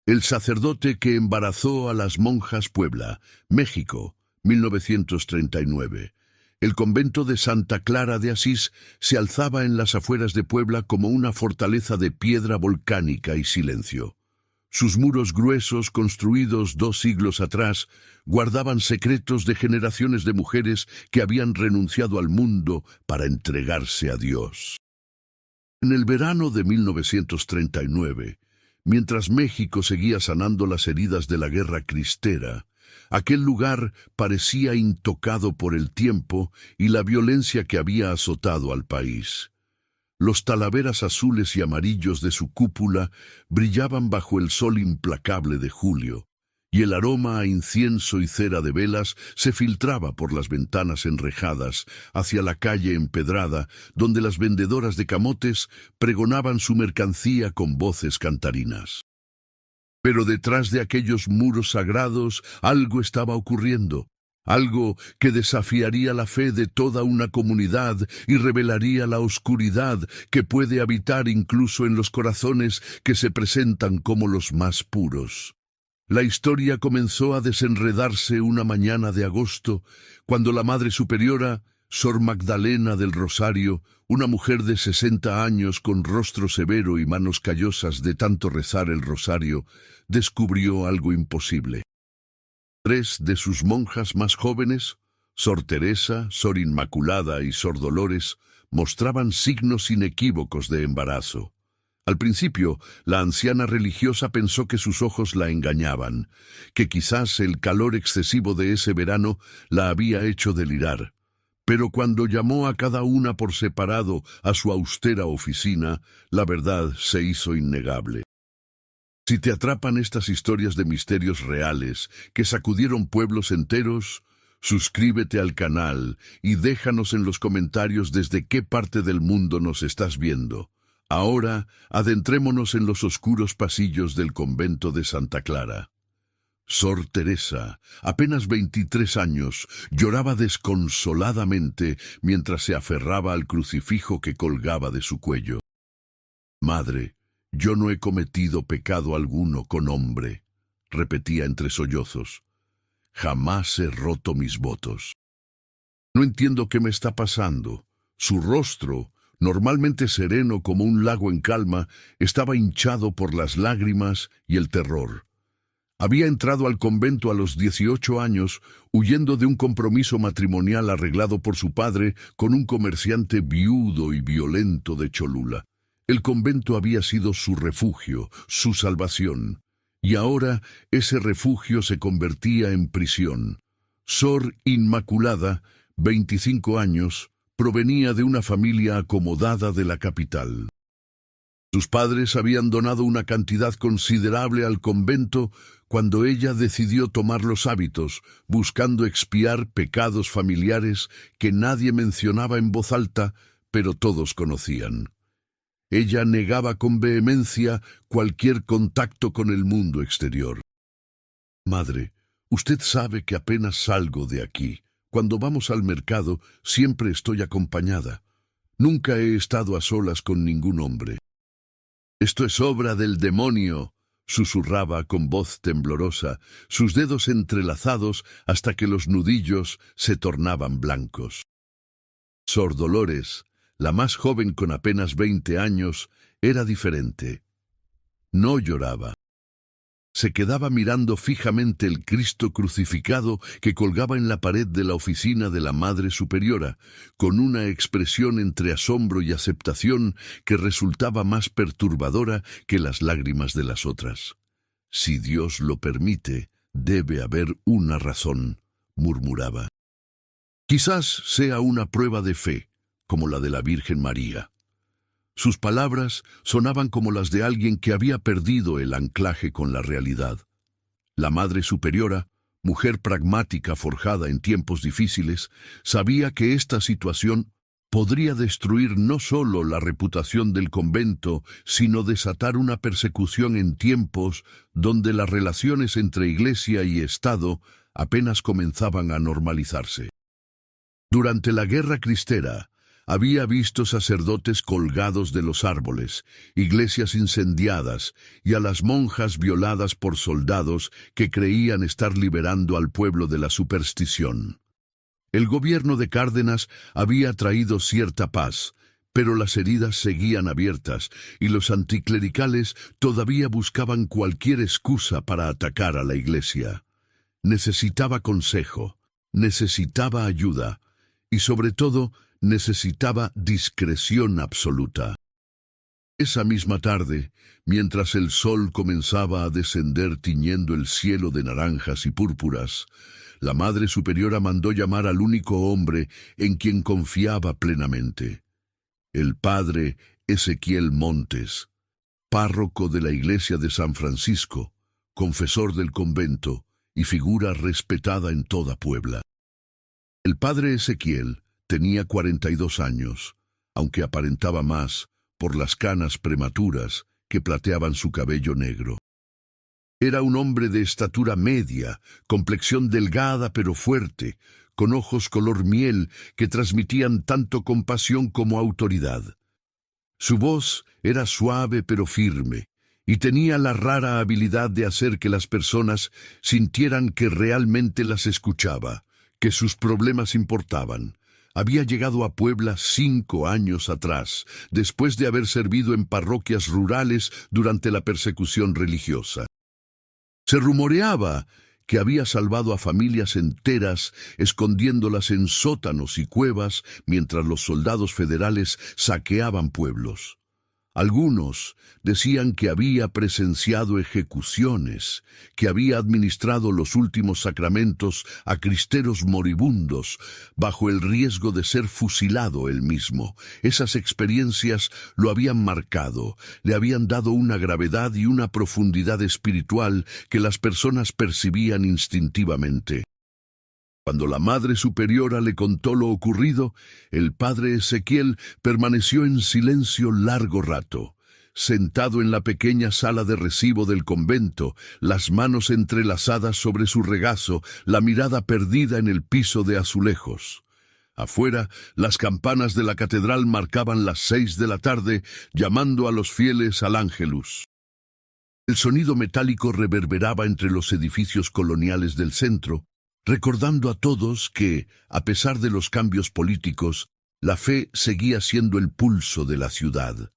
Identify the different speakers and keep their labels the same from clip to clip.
Speaker 1: El sacerdote que embarazó a las monjas Puebla, México, 1939. El convento de Santa Clara de Asís se alzaba en las afueras de Puebla como una fortaleza de piedra volcánica y silencio. Sus muros gruesos, construidos 2 siglos atrás, guardaban secretos de generaciones de mujeres que habían renunciado al mundo para entregarse a Dios. En el verano de 1939, mientras México seguía sanando las heridas de la guerra cristera, aquel lugar parecía intocado por el tiempo y la violencia que había azotado al país. Los talaveras azules y amarillos de su cúpula brillaban bajo el sol implacable de julio, y el aroma a incienso y cera de velas se filtraba por las ventanas enrejadas hacia la calle empedrada, donde las vendedoras de camotes pregonaban su mercancía con voces cantarinas. Pero detrás de aquellos muros sagrados algo estaba ocurriendo, algo que desafiaría la fe de toda una comunidad y revelaría la oscuridad que puede habitar incluso en los corazones que se presentan como los más puros. La historia comenzó a desenredarse una mañana de agosto, cuando la Madre Superiora, Sor Magdalena del Rosario, una mujer de 60 años con rostro severo y manos callosas de tanto rezar el rosario, descubrió algo imposible. 3 de sus monjas más jóvenes, Sor Teresa, Sor Inmaculada y Sor Dolores, mostraban signos inequívocos de embarazo. Al principio, la anciana religiosa pensó que sus ojos la engañaban, que quizás el calor excesivo de ese verano la había hecho delirar. Pero cuando llamó a cada una por separado a su austera oficina, la verdad se hizo innegable. Si te atrapan estas historias de misterios reales que sacudieron pueblos enteros, suscríbete al canal y déjanos en los comentarios desde qué parte del mundo nos estás viendo. Ahora, adentrémonos en los oscuros pasillos del convento de Santa Clara. Sor Teresa, apenas 23 años, lloraba desconsoladamente mientras se aferraba al crucifijo que colgaba de su cuello. «Madre, yo no he cometido pecado alguno con hombre», repetía entre sollozos. «Jamás he roto mis votos. No entiendo qué me está pasando». Su rostro, normalmente sereno como un lago en calma, estaba hinchado por las lágrimas y el terror. Había entrado al convento a los 18 años, huyendo de un compromiso matrimonial arreglado por su padre con un comerciante viudo y violento de Cholula. El convento había sido su refugio, su salvación, y ahora ese refugio se convertía en prisión. Sor Inmaculada, 25 años, provenía de una familia acomodada de la capital. Sus padres habían donado una cantidad considerable al convento cuando ella decidió tomar los hábitos, buscando expiar pecados familiares que nadie mencionaba en voz alta, pero todos conocían. Ella negaba con vehemencia cualquier contacto con el mundo exterior. «Madre, usted sabe que apenas salgo de aquí. Cuando vamos al mercado siempre estoy acompañada. Nunca he estado a solas con ningún hombre». «Esto es obra del demonio», susurraba con voz temblorosa, sus dedos entrelazados hasta que los nudillos se tornaban blancos. Sor Dolores, la más joven con apenas 20 años, era diferente. No lloraba. Se quedaba mirando fijamente el Cristo crucificado que colgaba en la pared de la oficina de la Madre Superiora, con una expresión entre asombro y aceptación que resultaba más perturbadora que las lágrimas de las otras. «Si Dios lo permite, debe haber una razón», murmuraba. «Quizás sea una prueba de fe, como la de la Virgen María». Sus palabras sonaban como las de alguien que había perdido el anclaje con la realidad. La Madre Superiora, mujer pragmática forjada en tiempos difíciles, sabía que esta situación podría destruir no solo la reputación del convento, sino desatar una persecución en tiempos donde las relaciones entre Iglesia y Estado apenas comenzaban a normalizarse. Durante la Guerra Cristera, Había visto sacerdotes colgados de los árboles, iglesias incendiadas y a las monjas violadas por soldados que creían estar liberando al pueblo de la superstición. El gobierno de Cárdenas había traído cierta paz, pero las heridas seguían abiertas y los anticlericales todavía buscaban cualquier excusa para atacar a la iglesia. Necesitaba consejo, necesitaba ayuda y sobre todo necesitaba discreción absoluta. Esa misma tarde, mientras el sol comenzaba a descender tiñendo el cielo de naranjas y púrpuras, la Madre Superiora mandó llamar al único hombre en quien confiaba plenamente, el padre Ezequiel Montes, párroco de la iglesia de San Francisco, confesor del convento y figura respetada en toda Puebla. El padre Ezequiel tenía 42 años, aunque aparentaba más por las canas prematuras que plateaban su cabello negro. Era un hombre de estatura media, complexión delgada pero fuerte, con ojos color miel que transmitían tanto compasión como autoridad. Su voz era suave pero firme, y tenía la rara habilidad de hacer que las personas sintieran que realmente las escuchaba, que sus problemas importaban. Había llegado a Puebla 5 años atrás, después de haber servido en parroquias rurales durante la persecución religiosa. Se rumoreaba que había salvado a familias enteras escondiéndolas en sótanos y cuevas mientras los soldados federales saqueaban pueblos. Algunos decían que había presenciado ejecuciones, que había administrado los últimos sacramentos a cristeros moribundos, bajo el riesgo de ser fusilado él mismo. Esas experiencias lo habían marcado, le habían dado una gravedad y una profundidad espiritual que las personas percibían instintivamente. Cuando la Madre Superiora le contó lo ocurrido, el padre Ezequiel permaneció en silencio largo rato, sentado en la pequeña sala de recibo del convento, las manos entrelazadas sobre su regazo, la mirada perdida en el piso de azulejos. Afuera, las campanas de la catedral marcaban las 6 de la tarde, llamando a los fieles al Ángelus. El sonido metálico reverberaba entre los edificios coloniales del centro, recordando a todos que, a pesar de los cambios políticos, la fe seguía siendo el pulso de la ciudad.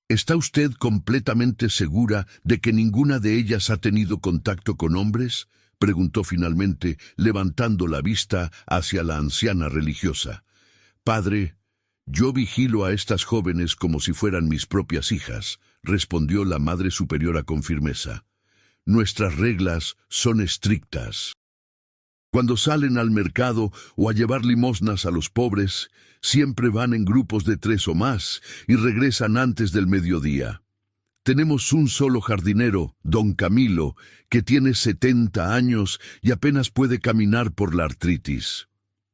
Speaker 1: ¿Está usted completamente segura de que ninguna de ellas ha tenido contacto con hombres?, preguntó finalmente, levantando la vista hacia la anciana religiosa. Padre, yo vigilo a estas jóvenes como si fueran mis propias hijas, respondió la Madre Superiora con firmeza. Nuestras reglas son estrictas. Cuando salen al mercado o a llevar limosnas a los pobres, siempre van en grupos de 3 o más y regresan antes del mediodía. Tenemos un solo jardinero, don Camilo, que tiene 70 años y apenas puede caminar por la artritis.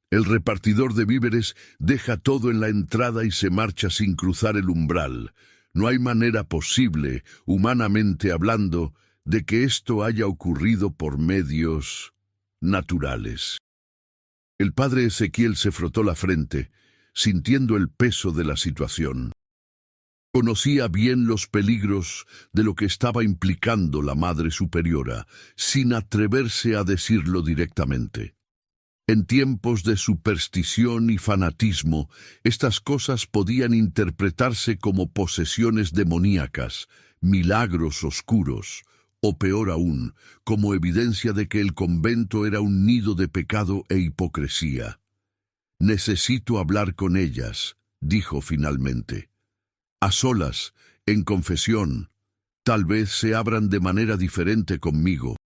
Speaker 1: El repartidor de víveres deja todo en la entrada y se marcha sin cruzar el umbral. No hay manera posible, humanamente hablando, de que esto haya ocurrido por medios naturales. El padre Ezequiel se frotó la frente, sintiendo el peso de la situación. Conocía bien los peligros de lo que estaba implicando la Madre Superiora, sin atreverse a decirlo directamente. En tiempos de superstición y fanatismo, estas cosas podían interpretarse como posesiones demoníacas, milagros oscuros, o peor aún, como evidencia de que el convento era un nido de pecado e hipocresía. Necesito hablar con ellas, dijo finalmente. A solas, en confesión, tal vez se abran de manera diferente conmigo.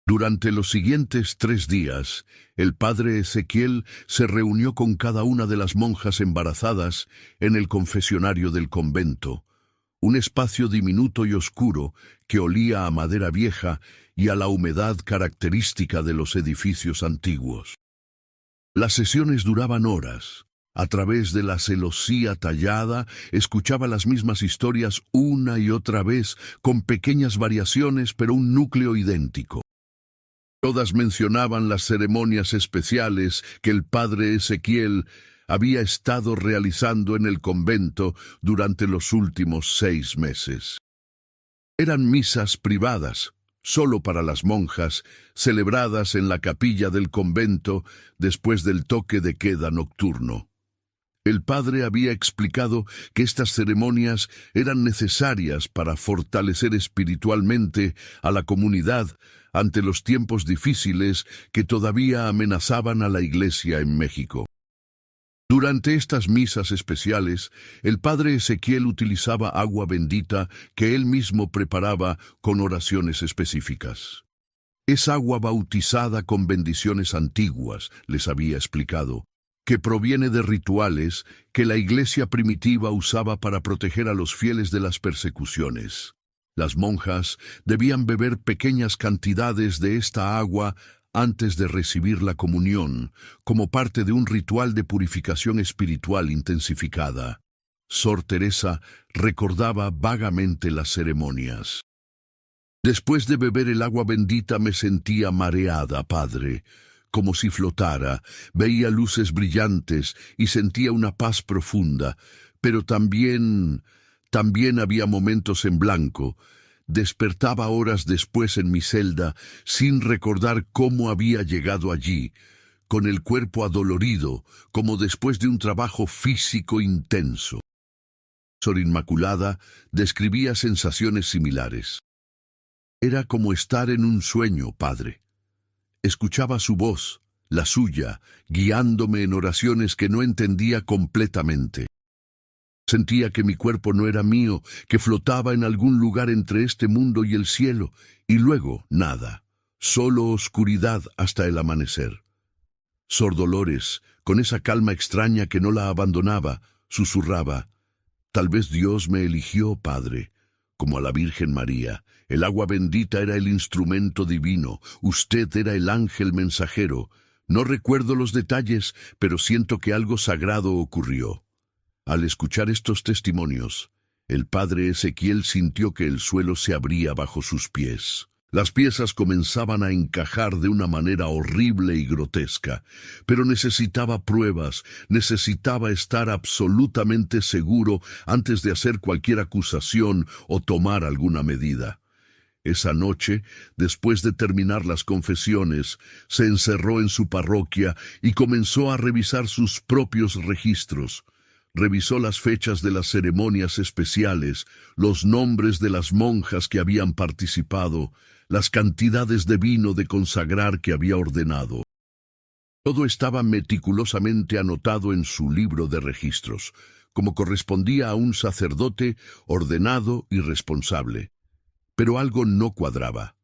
Speaker 1: Durante los siguientes 3 días, el padre Ezequiel se reunió con cada una de las monjas embarazadas en el confesionario del convento, un espacio diminuto y oscuro que olía a madera vieja y a la humedad característica de los edificios antiguos. Las sesiones duraban horas. A través de la celosía tallada, escuchaba las mismas historias una y otra vez, con pequeñas variaciones, pero un núcleo idéntico. Todas mencionaban las ceremonias especiales que el padre Ezequiel había estado realizando en el convento durante los últimos 6 meses. Eran misas privadas, solo para las monjas, celebradas en la capilla del convento después del toque de queda nocturno. El padre había explicado que estas ceremonias eran necesarias para fortalecer espiritualmente a la comunidad ante los tiempos difíciles que todavía amenazaban a la Iglesia en México. Durante estas misas especiales, el padre Ezequiel utilizaba agua bendita que él mismo preparaba con oraciones específicas. Es agua bautizada con bendiciones antiguas, les había explicado, que proviene de rituales que la Iglesia primitiva usaba para proteger a los fieles de las persecuciones. Las monjas debían beber pequeñas cantidades de esta agua antes de recibir la comunión, como parte de un ritual de purificación espiritual intensificada. Sor Teresa recordaba vagamente las ceremonias. Después de beber el agua bendita me sentía mareada, padre, como si flotara, veía luces brillantes y sentía una paz profunda, pero también había momentos en blanco. Despertaba horas después en mi celda sin recordar cómo había llegado allí, con el cuerpo adolorido, como después de un trabajo físico intenso. Sor Inmaculada describía sensaciones similares. Era como estar en un sueño, padre. Escuchaba su voz, la suya, guiándome en oraciones que no entendía completamente. Sentía que mi cuerpo no era mío, que flotaba en algún lugar entre este mundo y el cielo, y luego nada, solo oscuridad hasta el amanecer. Sor Dolores, con esa calma extraña que no la abandonaba, susurraba: «Tal vez Dios me eligió, Padre, como a la Virgen María. El agua bendita era el instrumento divino, usted era el ángel mensajero. No recuerdo los detalles, pero siento que algo sagrado ocurrió». Al escuchar estos testimonios, el padre Ezequiel sintió que el suelo se abría bajo sus pies. Las piezas comenzaban a encajar de una manera horrible y grotesca, pero necesitaba pruebas, necesitaba estar absolutamente seguro antes de hacer cualquier acusación o tomar alguna medida. Esa noche, después de terminar las confesiones, se encerró en su parroquia y comenzó a revisar sus propios registros. Revisó las fechas de las ceremonias especiales, los nombres de las monjas que habían participado, las cantidades de vino de consagrar que había ordenado. Todo estaba meticulosamente anotado en su libro de registros, como correspondía a un sacerdote ordenado y responsable. Pero algo no cuadraba.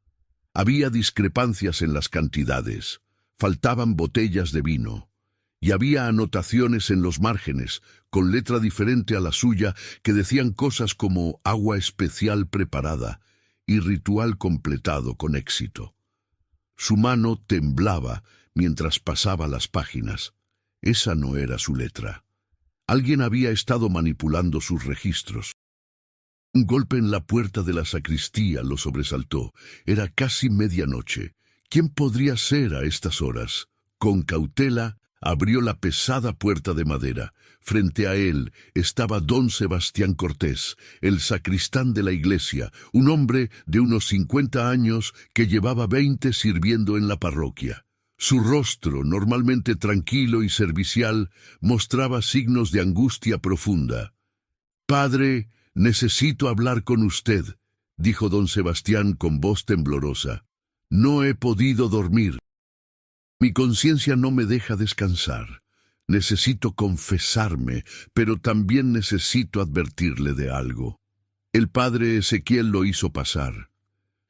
Speaker 1: Había discrepancias en las cantidades, faltaban botellas de vino. Y había anotaciones en los márgenes, con letra diferente a la suya, que decían cosas como agua especial preparada y ritual completado con éxito. Su mano temblaba mientras pasaba las páginas. Esa no era su letra. Alguien había estado manipulando sus registros. Un golpe en la puerta de la sacristía lo sobresaltó. Era casi medianoche. ¿Quién podría ser a estas horas? Con cautela, abrió la pesada puerta de madera. Frente a él estaba don Sebastián Cortés, el sacristán de la iglesia, un hombre de unos 50 años que llevaba 20 sirviendo en la parroquia. Su rostro, normalmente tranquilo y servicial, mostraba signos de angustia profunda. «Padre, necesito hablar con usted», dijo don Sebastián con voz temblorosa. «No he podido dormir. Mi conciencia no me deja descansar. Necesito confesarme, pero también necesito advertirle de algo». El padre Ezequiel lo hizo pasar.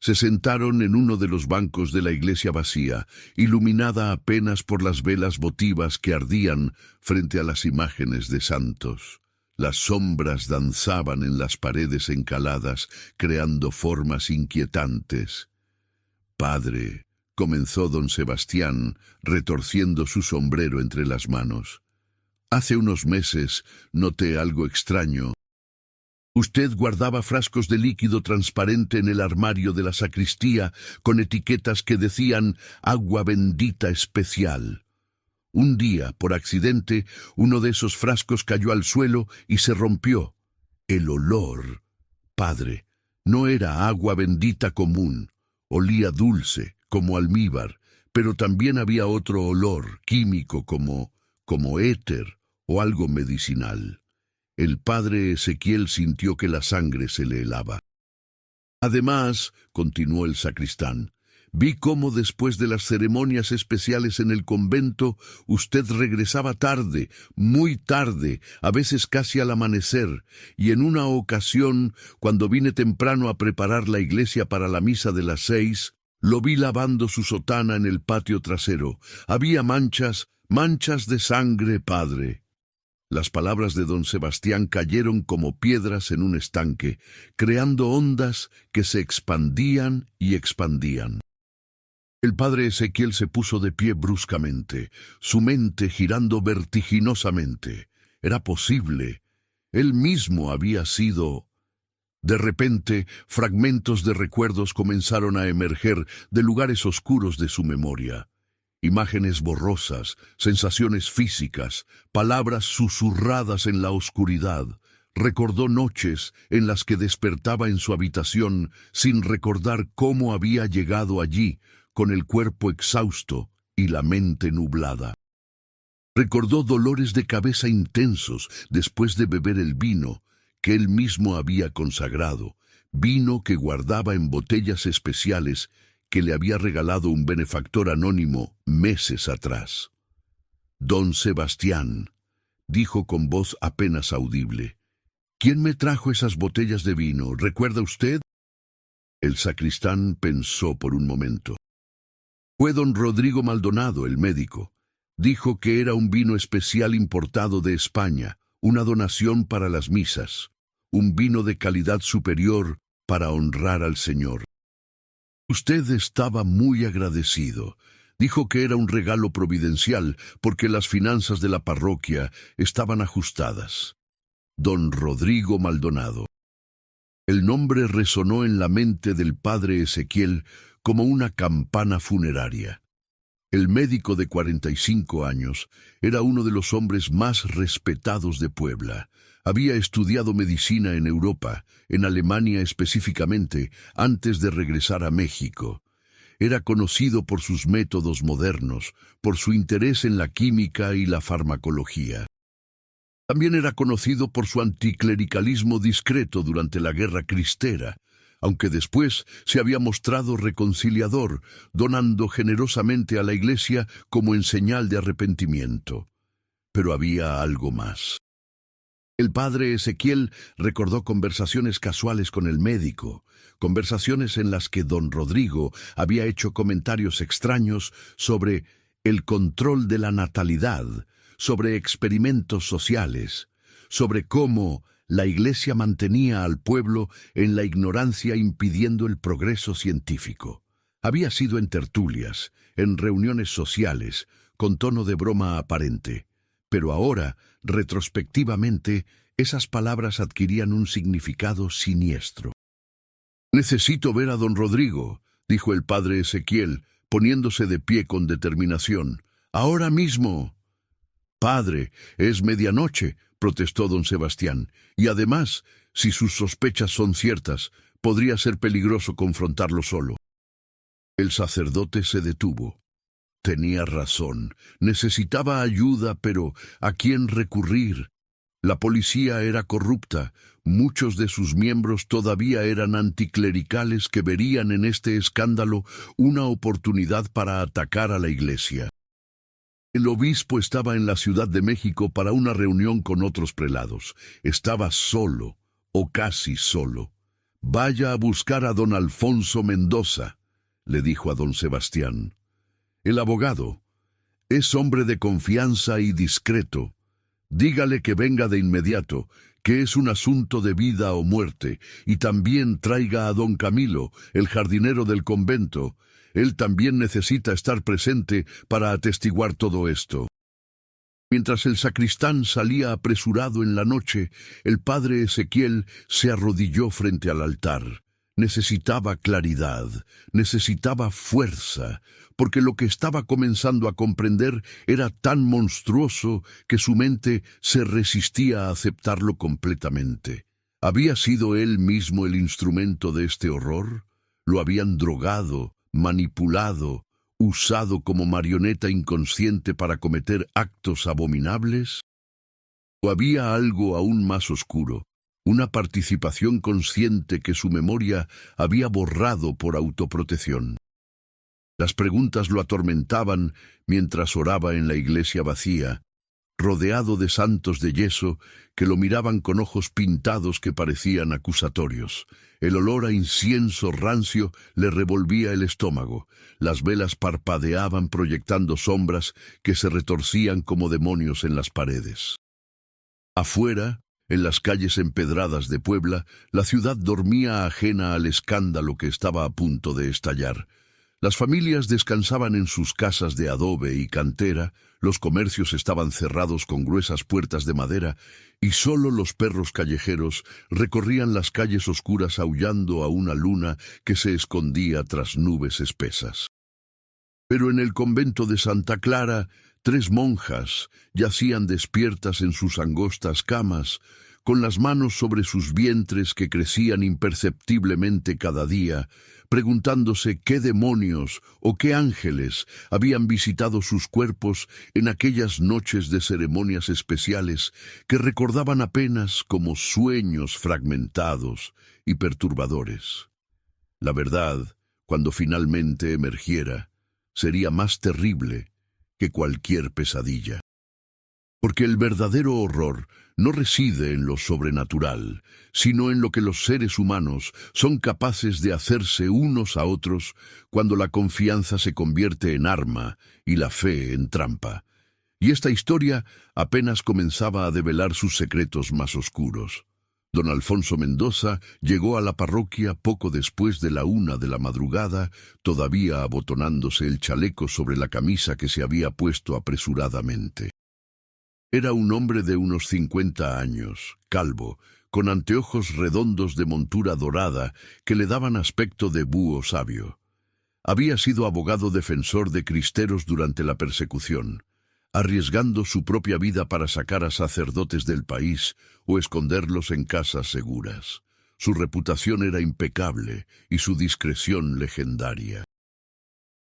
Speaker 1: Se sentaron en uno de los bancos de la iglesia vacía, iluminada apenas por las velas votivas que ardían frente a las imágenes de santos. Las sombras danzaban en las paredes encaladas, creando formas inquietantes. «Padre», comenzó don Sebastián, retorciendo su sombrero entre las manos. «Hace unos meses noté algo extraño. Usted guardaba frascos de líquido transparente en el armario de la sacristía con etiquetas que decían agua bendita especial. Un día, por accidente, uno de esos frascos cayó al suelo y se rompió. El olor, padre, no era agua bendita común. Olía dulce, como almíbar, pero también había otro olor, químico, como éter o algo medicinal. El padre Ezequiel sintió que la sangre se le helaba. Además, continuó el sacristán, vi cómo después de las ceremonias especiales en el convento, usted regresaba tarde, muy tarde, a veces casi al amanecer, y en una ocasión, cuando vine temprano a preparar la iglesia para la misa de las 6, lo vi lavando su sotana en el patio trasero. Había manchas de sangre, padre. Las palabras de don Sebastián cayeron como piedras en un estanque, creando ondas que se expandían y expandían. El padre Ezequiel se puso de pie bruscamente, su mente girando vertiginosamente. Era posible. Él mismo había sido... De repente, fragmentos de recuerdos comenzaron a emerger de lugares oscuros de su memoria. Imágenes borrosas, sensaciones físicas, palabras susurradas en la oscuridad. Recordó noches en las que despertaba en su habitación sin recordar cómo había llegado allí, con el cuerpo exhausto y la mente nublada. Recordó dolores de cabeza intensos después de beber el vino que él mismo había consagrado, vino que guardaba en botellas especiales que le había regalado un benefactor anónimo meses atrás. Don Sebastián, dijo con voz apenas audible, ¿quién me trajo esas botellas de vino? ¿Recuerda usted? El sacristán pensó por un momento. Fue don Rodrigo Maldonado, el médico. Dijo que era un vino especial importado de España, una donación para las misas, un vino de calidad superior para honrar al Señor. Usted estaba muy agradecido. Dijo que era un regalo providencial porque las finanzas de la parroquia estaban ajustadas. Don Rodrigo Maldonado. El nombre resonó en la mente del padre Ezequiel como una campana funeraria. El médico de 45 años era uno de los hombres más respetados de Puebla. Había estudiado medicina en Europa, en Alemania específicamente, antes de regresar a México. Era conocido por sus métodos modernos, por su interés en la química y la farmacología. También era conocido por su anticlericalismo discreto durante la Guerra Cristera, aunque después se había mostrado reconciliador, donando generosamente a la Iglesia como en señal de arrepentimiento. Pero había algo más. El padre Ezequiel recordó conversaciones casuales con el médico, conversaciones en las que don Rodrigo había hecho comentarios extraños sobre el control de la natalidad, sobre experimentos sociales, sobre cómo la Iglesia mantenía al pueblo en la ignorancia impidiendo el progreso científico. Había sido en tertulias, en reuniones sociales, con tono de broma aparente. Pero ahora, retrospectivamente, esas palabras adquirían un significado siniestro. «Necesito ver a don Rodrigo», dijo el padre Ezequiel, poniéndose de pie con determinación. «Ahora mismo». «Padre, es medianoche», protestó don Sebastián, «y además, si sus sospechas son ciertas, podría ser peligroso confrontarlo solo». El sacerdote se detuvo. Tenía razón. Necesitaba ayuda, pero ¿a quién recurrir? La policía era corrupta. Muchos de sus miembros todavía eran anticlericales que verían en este escándalo una oportunidad para atacar a la Iglesia. El obispo estaba en la Ciudad de México para una reunión con otros prelados. Estaba solo, o casi solo. «Vaya a buscar a don Alfonso Mendoza», le dijo a don Sebastián. El abogado es hombre de confianza y discreto. Dígale que venga de inmediato, que es un asunto de vida o muerte, y también traiga a don Camilo, el jardinero del convento. Él también necesita estar presente para atestiguar todo esto. Mientras el sacristán salía apresurado en la noche, el padre Ezequiel se arrodilló frente al altar. Necesitaba claridad, necesitaba fuerza, porque lo que estaba comenzando a comprender era tan monstruoso que su mente se resistía a aceptarlo completamente. ¿Había sido él mismo el instrumento de este horror? ¿Lo habían drogado, manipulado, usado como marioneta inconsciente para cometer actos abominables? ¿O había algo aún más oscuro? Una participación consciente que su memoria había borrado por autoprotección. Las preguntas lo atormentaban mientras oraba en la iglesia vacía, rodeado de santos de yeso que lo miraban con ojos pintados que parecían acusatorios. El olor a incienso rancio le revolvía el estómago. Las velas parpadeaban proyectando sombras que se retorcían como demonios en las paredes. Afuera, en las calles empedradas de Puebla, la ciudad dormía ajena al escándalo que estaba a punto de estallar. Las familias descansaban en sus casas de adobe y cantera, los comercios estaban cerrados con gruesas puertas de madera, y solo los perros callejeros recorrían las calles oscuras aullando a una luna que se escondía tras nubes espesas. Pero en el convento de Santa Clara, 3 monjas yacían despiertas en sus angostas camas, con las manos sobre sus vientres que crecían imperceptiblemente cada día, preguntándose qué demonios o qué ángeles habían visitado sus cuerpos en aquellas noches de ceremonias especiales que recordaban apenas como sueños fragmentados y perturbadores. La verdad, cuando finalmente emergiera, sería más terrible que cualquier pesadilla. Porque el verdadero horror no reside en lo sobrenatural, sino en lo que los seres humanos son capaces de hacerse unos a otros cuando la confianza se convierte en arma y la fe en trampa. Y esta historia apenas comenzaba a develar sus secretos más oscuros. Don Alfonso Mendoza llegó a la parroquia poco después de la 1 de la madrugada, todavía abotonándose el chaleco sobre la camisa que se había puesto apresuradamente. Era un hombre de unos 50 años, calvo, con anteojos redondos de montura dorada que le daban aspecto de búho sabio. Había sido abogado defensor de cristeros durante la persecución, arriesgando su propia vida para sacar a sacerdotes del país o esconderlos en casas seguras. Su reputación era impecable y su discreción legendaria.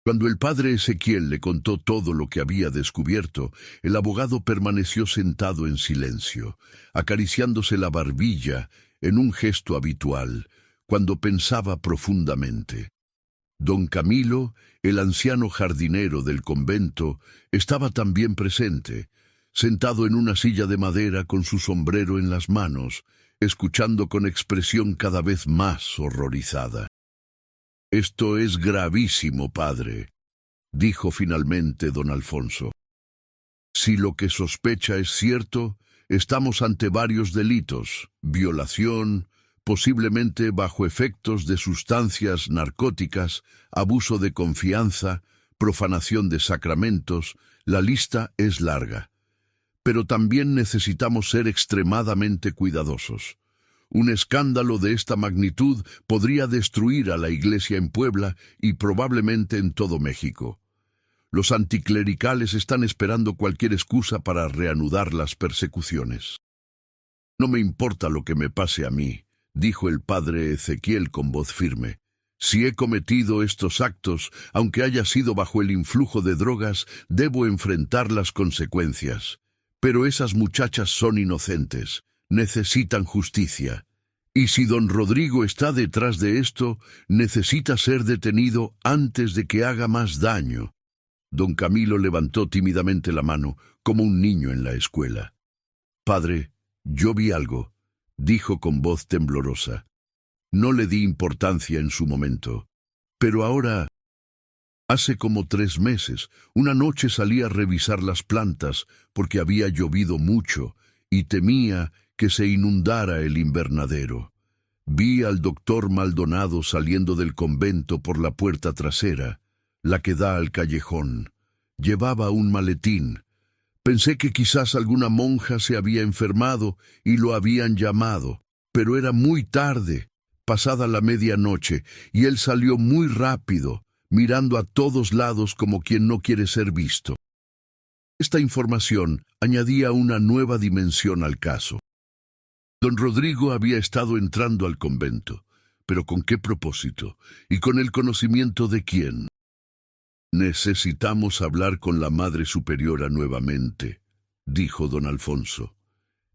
Speaker 1: Cuando el padre Ezequiel le contó todo lo que había descubierto, el abogado permaneció sentado en silencio, acariciándose la barbilla en un gesto habitual, cuando pensaba profundamente. Don Camilo, el anciano jardinero del convento, estaba también presente, sentado en una silla de madera con su sombrero en las manos, escuchando con expresión cada vez más horrorizada. «Esto es gravísimo, padre», dijo finalmente don Alfonso. «Si lo que sospecha es cierto, estamos ante varios delitos: violación, posiblemente bajo efectos de sustancias narcóticas, abuso de confianza, profanación de sacramentos. La lista es larga. Pero también necesitamos ser extremadamente cuidadosos. Un escándalo de esta magnitud podría destruir a la Iglesia en Puebla y probablemente en todo México. Los anticlericales están esperando cualquier excusa para reanudar las persecuciones. No me importa lo que me pase a mí», dijo el padre Ezequiel con voz firme. «Si he cometido estos actos, aunque haya sido bajo el influjo de drogas, debo enfrentar las consecuencias. Pero esas muchachas son inocentes, necesitan justicia. Y si don Rodrigo está detrás de esto, necesita ser detenido antes de que haga más daño». Don Camilo levantó tímidamente la mano, como un niño en la escuela. «Padre, yo vi algo», dijo con voz temblorosa. «No le di importancia en su momento. Pero ahora, hace como 3 meses, una noche salí a revisar las plantas porque había llovido mucho y temía que se inundara el invernadero. Vi al doctor Maldonado saliendo del convento por la puerta trasera, la que da al callejón. Llevaba un maletín. Pensé que quizás alguna monja se había enfermado y lo habían llamado, pero era muy tarde. pasada la medianoche, y él salió muy rápido, mirando a todos lados como quien no quiere ser visto. Esta información añadía una nueva dimensión al caso. Don Rodrigo había estado entrando al convento, pero ¿con qué propósito? ¿Y con el conocimiento de quién? Necesitamos hablar con la Madre Superiora nuevamente, dijo don Alfonso.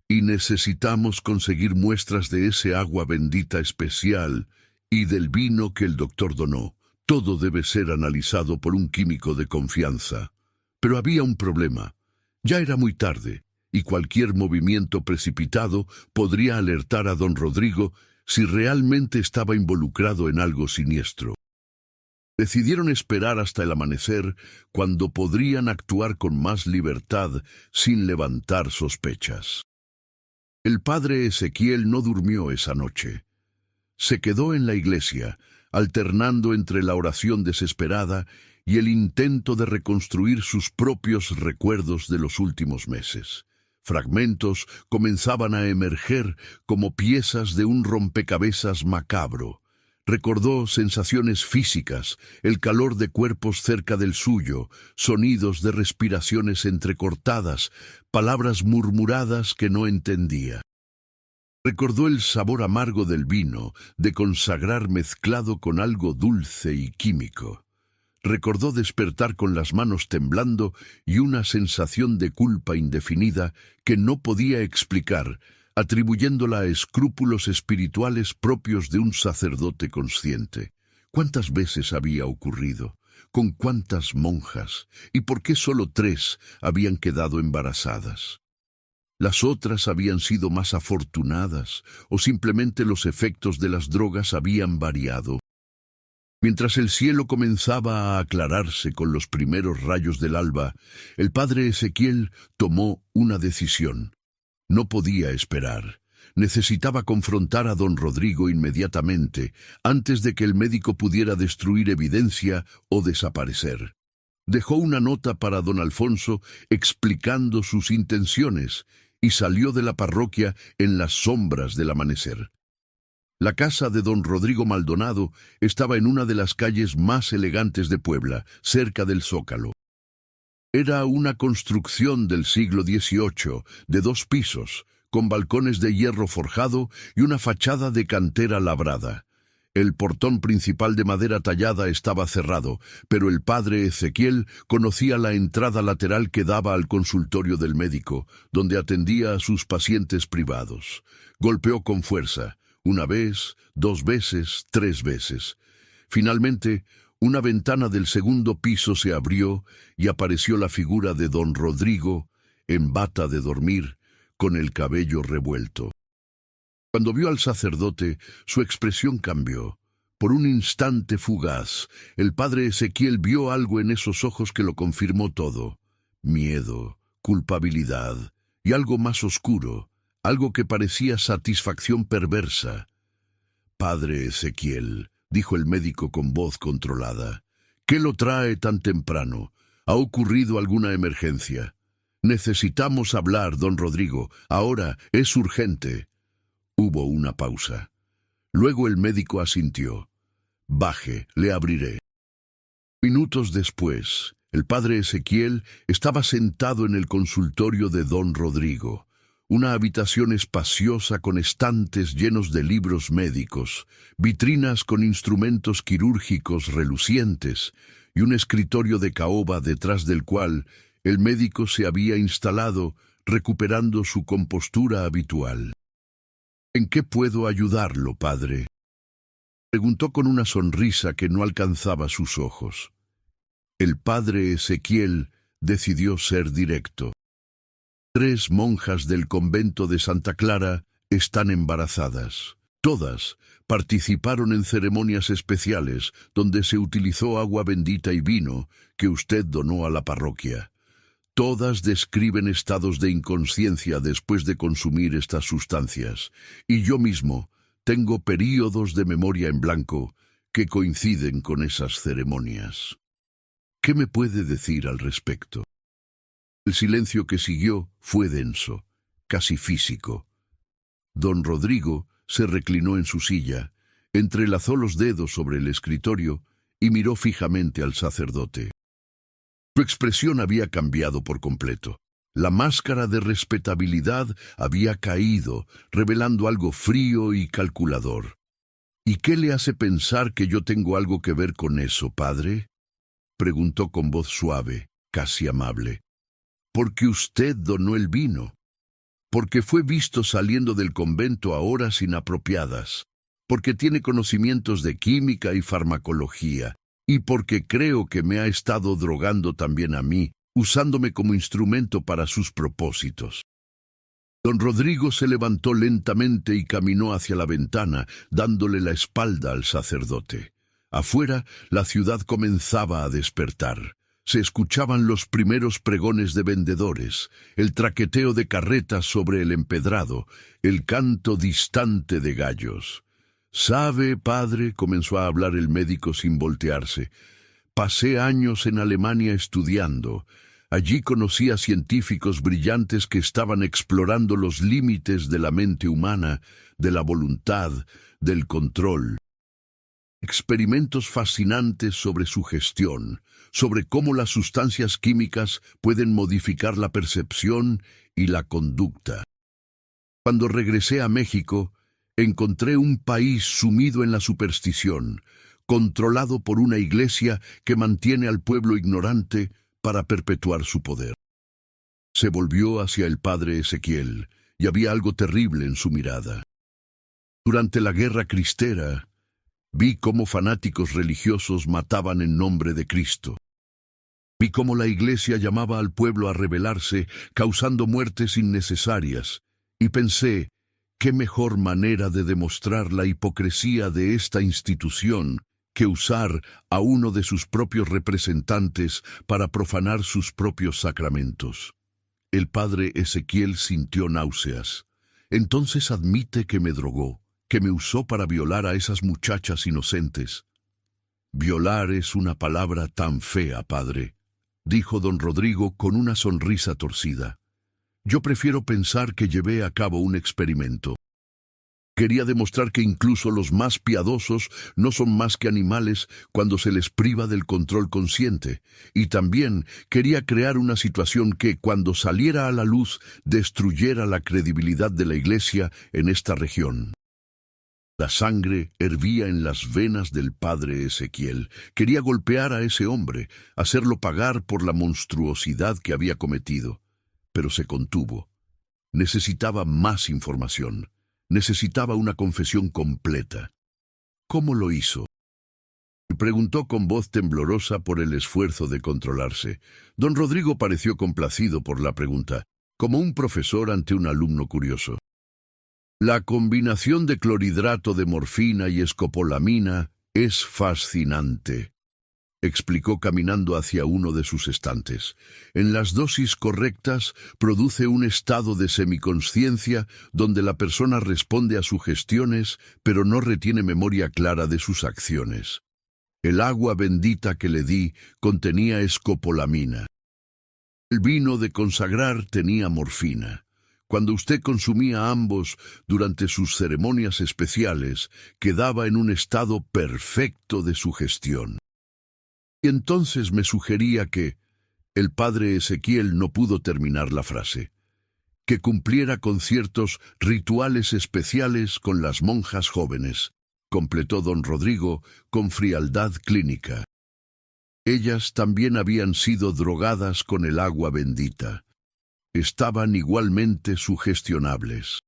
Speaker 1: Y necesitamos conseguir muestras de ese agua bendita especial y del vino que el doctor donó. Todo debe ser analizado por un químico de confianza. Pero había un problema. Ya era muy tarde, y cualquier movimiento precipitado podría alertar a don Rodrigo si realmente estaba involucrado en algo siniestro. Decidieron esperar hasta el amanecer, cuando podrían actuar con más libertad sin levantar sospechas. El padre Ezequiel no durmió esa noche. Se quedó en la iglesia, alternando entre la oración desesperada y el intento de reconstruir sus propios recuerdos de los últimos meses. Fragmentos comenzaban a emerger como piezas de un rompecabezas macabro. Recordó sensaciones físicas, el calor de cuerpos cerca del suyo, sonidos de respiraciones entrecortadas, palabras murmuradas que no entendía. Recordó el sabor amargo del vino, de consagrar mezclado con algo dulce y químico. Recordó despertar con las manos temblando y una sensación de culpa indefinida que no podía explicar, atribuyéndola a escrúpulos espirituales propios de un sacerdote consciente. ¿Cuántas veces había ocurrido? ¿Con cuántas monjas? ¿Y por qué solo 3 habían quedado embarazadas? ¿Las otras habían sido más afortunadas o simplemente los efectos de las drogas habían variado? Mientras el cielo comenzaba a aclararse con los primeros rayos del alba, el padre Ezequiel tomó una decisión. No podía esperar. Necesitaba confrontar a don Rodrigo inmediatamente, antes de que el médico pudiera destruir evidencia o desaparecer. Dejó una nota para don Alfonso explicando sus intenciones y salió de la parroquia en las sombras del amanecer. La casa de don Rodrigo Maldonado estaba en una de las calles más elegantes de Puebla, cerca del Zócalo. Era una construcción del siglo XVIII, de 2 pisos, con balcones de hierro forjado y una fachada de cantera labrada. El portón principal de madera tallada estaba cerrado, pero el padre Ezequiel conocía la entrada lateral que daba al consultorio del médico, donde atendía a sus pacientes privados. Golpeó con fuerza, 1 vez, 2 veces, 3 veces. Finalmente, una ventana del segundo piso se abrió y apareció la figura de don Rodrigo, en bata de dormir, con el cabello revuelto. Cuando vio al sacerdote, su expresión cambió. Por un instante fugaz, el padre Ezequiel vio algo en esos ojos que lo confirmó todo. Miedo, culpabilidad y algo más oscuro, algo que parecía satisfacción perversa. «Padre Ezequiel», dijo el médico con voz controlada, «¿qué lo trae tan temprano? ¿Ha ocurrido alguna emergencia?» «Necesitamos hablar, don Rodrigo. Ahora es urgente». Hubo una pausa. Luego el médico asintió. «Baje, le abriré». Minutos después, el padre Ezequiel estaba sentado en el consultorio de don Rodrigo. Una habitación espaciosa con estantes llenos de libros médicos, vitrinas con instrumentos quirúrgicos relucientes y un escritorio de caoba detrás del cual el médico se había instalado, recuperando su compostura habitual. «¿En qué puedo ayudarlo, padre?», preguntó con una sonrisa que no alcanzaba sus ojos. El padre Ezequiel decidió ser directo. 3 monjas del convento de Santa Clara están embarazadas. Todas participaron en ceremonias especiales donde se utilizó agua bendita y vino que usted donó a la parroquia. Todas describen estados de inconsciencia después de consumir estas sustancias, y yo mismo tengo períodos de memoria en blanco que coinciden con esas ceremonias. ¿Qué me puede decir al respecto? El silencio que siguió fue denso, casi físico. Don Rodrigo se reclinó en su silla, Entrelazó los dedos sobre el escritorio y miró fijamente al sacerdote. Su expresión había cambiado por completo. La máscara de respetabilidad había caído, revelando algo frío y calculador. —¿Y qué le hace pensar que yo tengo algo que ver con eso, padre? —preguntó con voz suave, casi amable. —Porque usted donó el vino. Porque fue visto saliendo del convento a horas inapropiadas. Porque tiene conocimientos de química y farmacología. Y porque creo que me ha estado drogando también a mí, usándome como instrumento para sus propósitos. Don Rodrigo se levantó lentamente y caminó hacia la ventana, dándole la espalda al sacerdote. Afuera, la ciudad comenzaba a despertar. Se escuchaban los primeros pregones de vendedores, el traqueteo de carretas sobre el empedrado, el canto distante de gallos. «¿Sabe, padre?», comenzó a hablar el médico sin voltearse. «Pasé años en Alemania estudiando. Allí conocí a científicos brillantes que estaban explorando los límites de la mente humana, de la voluntad, del control. Experimentos fascinantes sobre su gestión, sobre cómo las sustancias químicas pueden modificar la percepción y la conducta. Cuando regresé a México, encontré un país sumido en la superstición, controlado por una iglesia que mantiene al pueblo ignorante para perpetuar su poder». Se volvió hacia el padre Ezequiel, y había algo terrible en su mirada. «Durante la guerra cristera, vi cómo fanáticos religiosos mataban en nombre de Cristo. Vi cómo la iglesia llamaba al pueblo a rebelarse, causando muertes innecesarias, y pensé, ¿qué mejor manera de demostrar la hipocresía de esta institución que usar a uno de sus propios representantes para profanar sus propios sacramentos? El padre Ezequiel sintió náuseas. «Entonces admite que me drogó, que me usó para violar a esas muchachas inocentes». «Violar es una palabra tan fea, padre», dijo don Rodrigo con una sonrisa torcida. «Yo prefiero pensar que llevé a cabo un experimento. Quería demostrar que incluso los más piadosos no son más que animales cuando se les priva del control consciente, y también quería crear una situación que, cuando saliera a la luz, destruyera la credibilidad de la Iglesia en esta región». La sangre hervía en las venas del padre Ezequiel. Quería golpear a ese hombre, hacerlo pagar por la monstruosidad que había cometido, pero se contuvo. Necesitaba más información. Necesitaba una confesión completa. «¿Cómo lo hizo?», preguntó con voz temblorosa por el esfuerzo de controlarse. Don Rodrigo pareció complacido por la pregunta, como un profesor ante un alumno curioso. «La combinación de clorhidrato de morfina y escopolamina es fascinante», explicó caminando hacia uno de sus estantes. «En las dosis correctas produce un estado de semiconsciencia donde la persona responde a sugestiones, pero no retiene memoria clara de sus acciones. El agua bendita que le di contenía escopolamina. El vino de consagrar tenía morfina. Cuando usted consumía ambos durante sus ceremonias especiales, quedaba en un estado perfecto de sugestión». Y entonces me sugería que el padre Ezequiel no pudo terminar la frase, que cumpliera con ciertos rituales especiales con las monjas jóvenes, completó don Rodrigo con frialdad clínica. Ellas también habían sido drogadas con el agua bendita. Estaban igualmente sugestionables.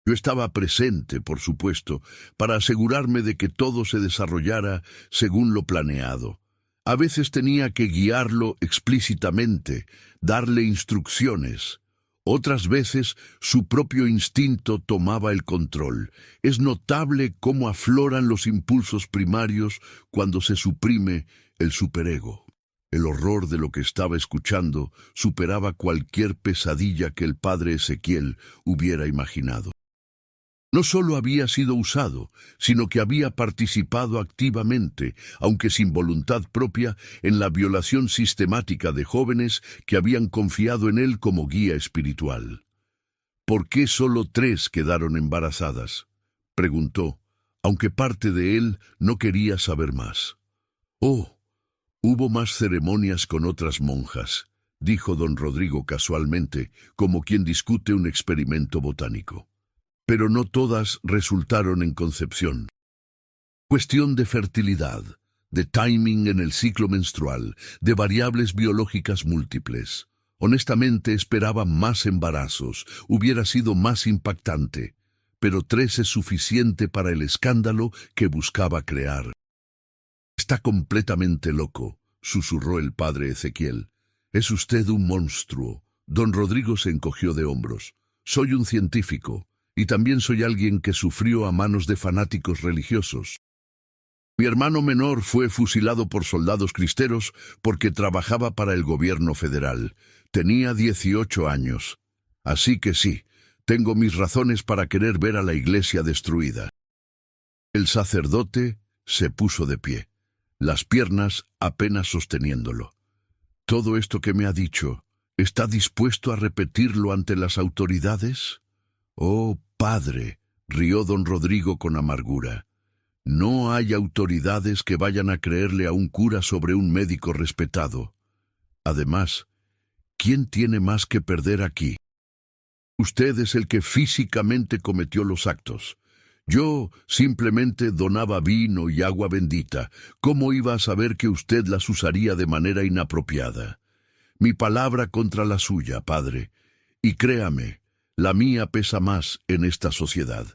Speaker 1: Yo estaba presente, por supuesto, para asegurarme de que todo se desarrollara según lo planeado. A veces tenía que guiarlo explícitamente, darle instrucciones. Otras veces su propio instinto tomaba el control. Es notable cómo afloran los impulsos primarios cuando se suprime el superego. El horror de lo que estaba escuchando superaba cualquier pesadilla que el padre Ezequiel hubiera imaginado. No solo había sido usado, sino que había participado activamente, aunque sin voluntad propia, en la violación sistemática de jóvenes que habían confiado en él como guía espiritual. «¿Por qué solo 3 quedaron embarazadas?», preguntó, aunque parte de él no quería saber más. «Oh, hubo más ceremonias con otras monjas», dijo don Rodrigo casualmente, como quien discute un experimento botánico. «Pero no todas resultaron en concepción. Cuestión de fertilidad, de timing en el ciclo menstrual, de variables biológicas múltiples. Honestamente esperaba más embarazos, hubiera sido más impactante, pero 3 es suficiente para el escándalo que buscaba crear». «Está completamente loco», susurró el padre Ezequiel. «Es usted un monstruo». Don Rodrigo se encogió de hombros. «Soy un científico, y también soy alguien que sufrió a manos de fanáticos religiosos. Mi hermano menor fue fusilado por soldados cristeros porque trabajaba para el gobierno federal. Tenía 18 años. Así que sí, tengo mis razones para querer ver a la iglesia destruida». El sacerdote se puso de pie, las piernas apenas sosteniéndolo. «¿Todo esto que me ha dicho, está dispuesto a repetirlo ante las autoridades?» «Oh, padre», rió don Rodrigo con amargura. «No hay autoridades que vayan a creerle a un cura sobre un médico respetado. Además, ¿quién tiene más que perder aquí? Usted es el que físicamente cometió los actos. Yo simplemente donaba vino y agua bendita. ¿Cómo iba a saber que usted las usaría de manera inapropiada? Mi palabra contra la suya, padre. Y créame, la mía pesa más en esta sociedad».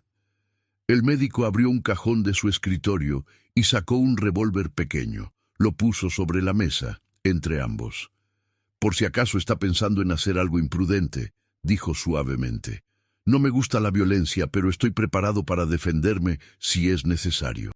Speaker 1: El médico abrió un cajón de su escritorio y sacó un revólver pequeño. Lo puso sobre la mesa, entre ambos. «Por si acaso está pensando en hacer algo imprudente», dijo suavemente. «No me gusta la violencia, pero estoy preparado para defenderme si es necesario».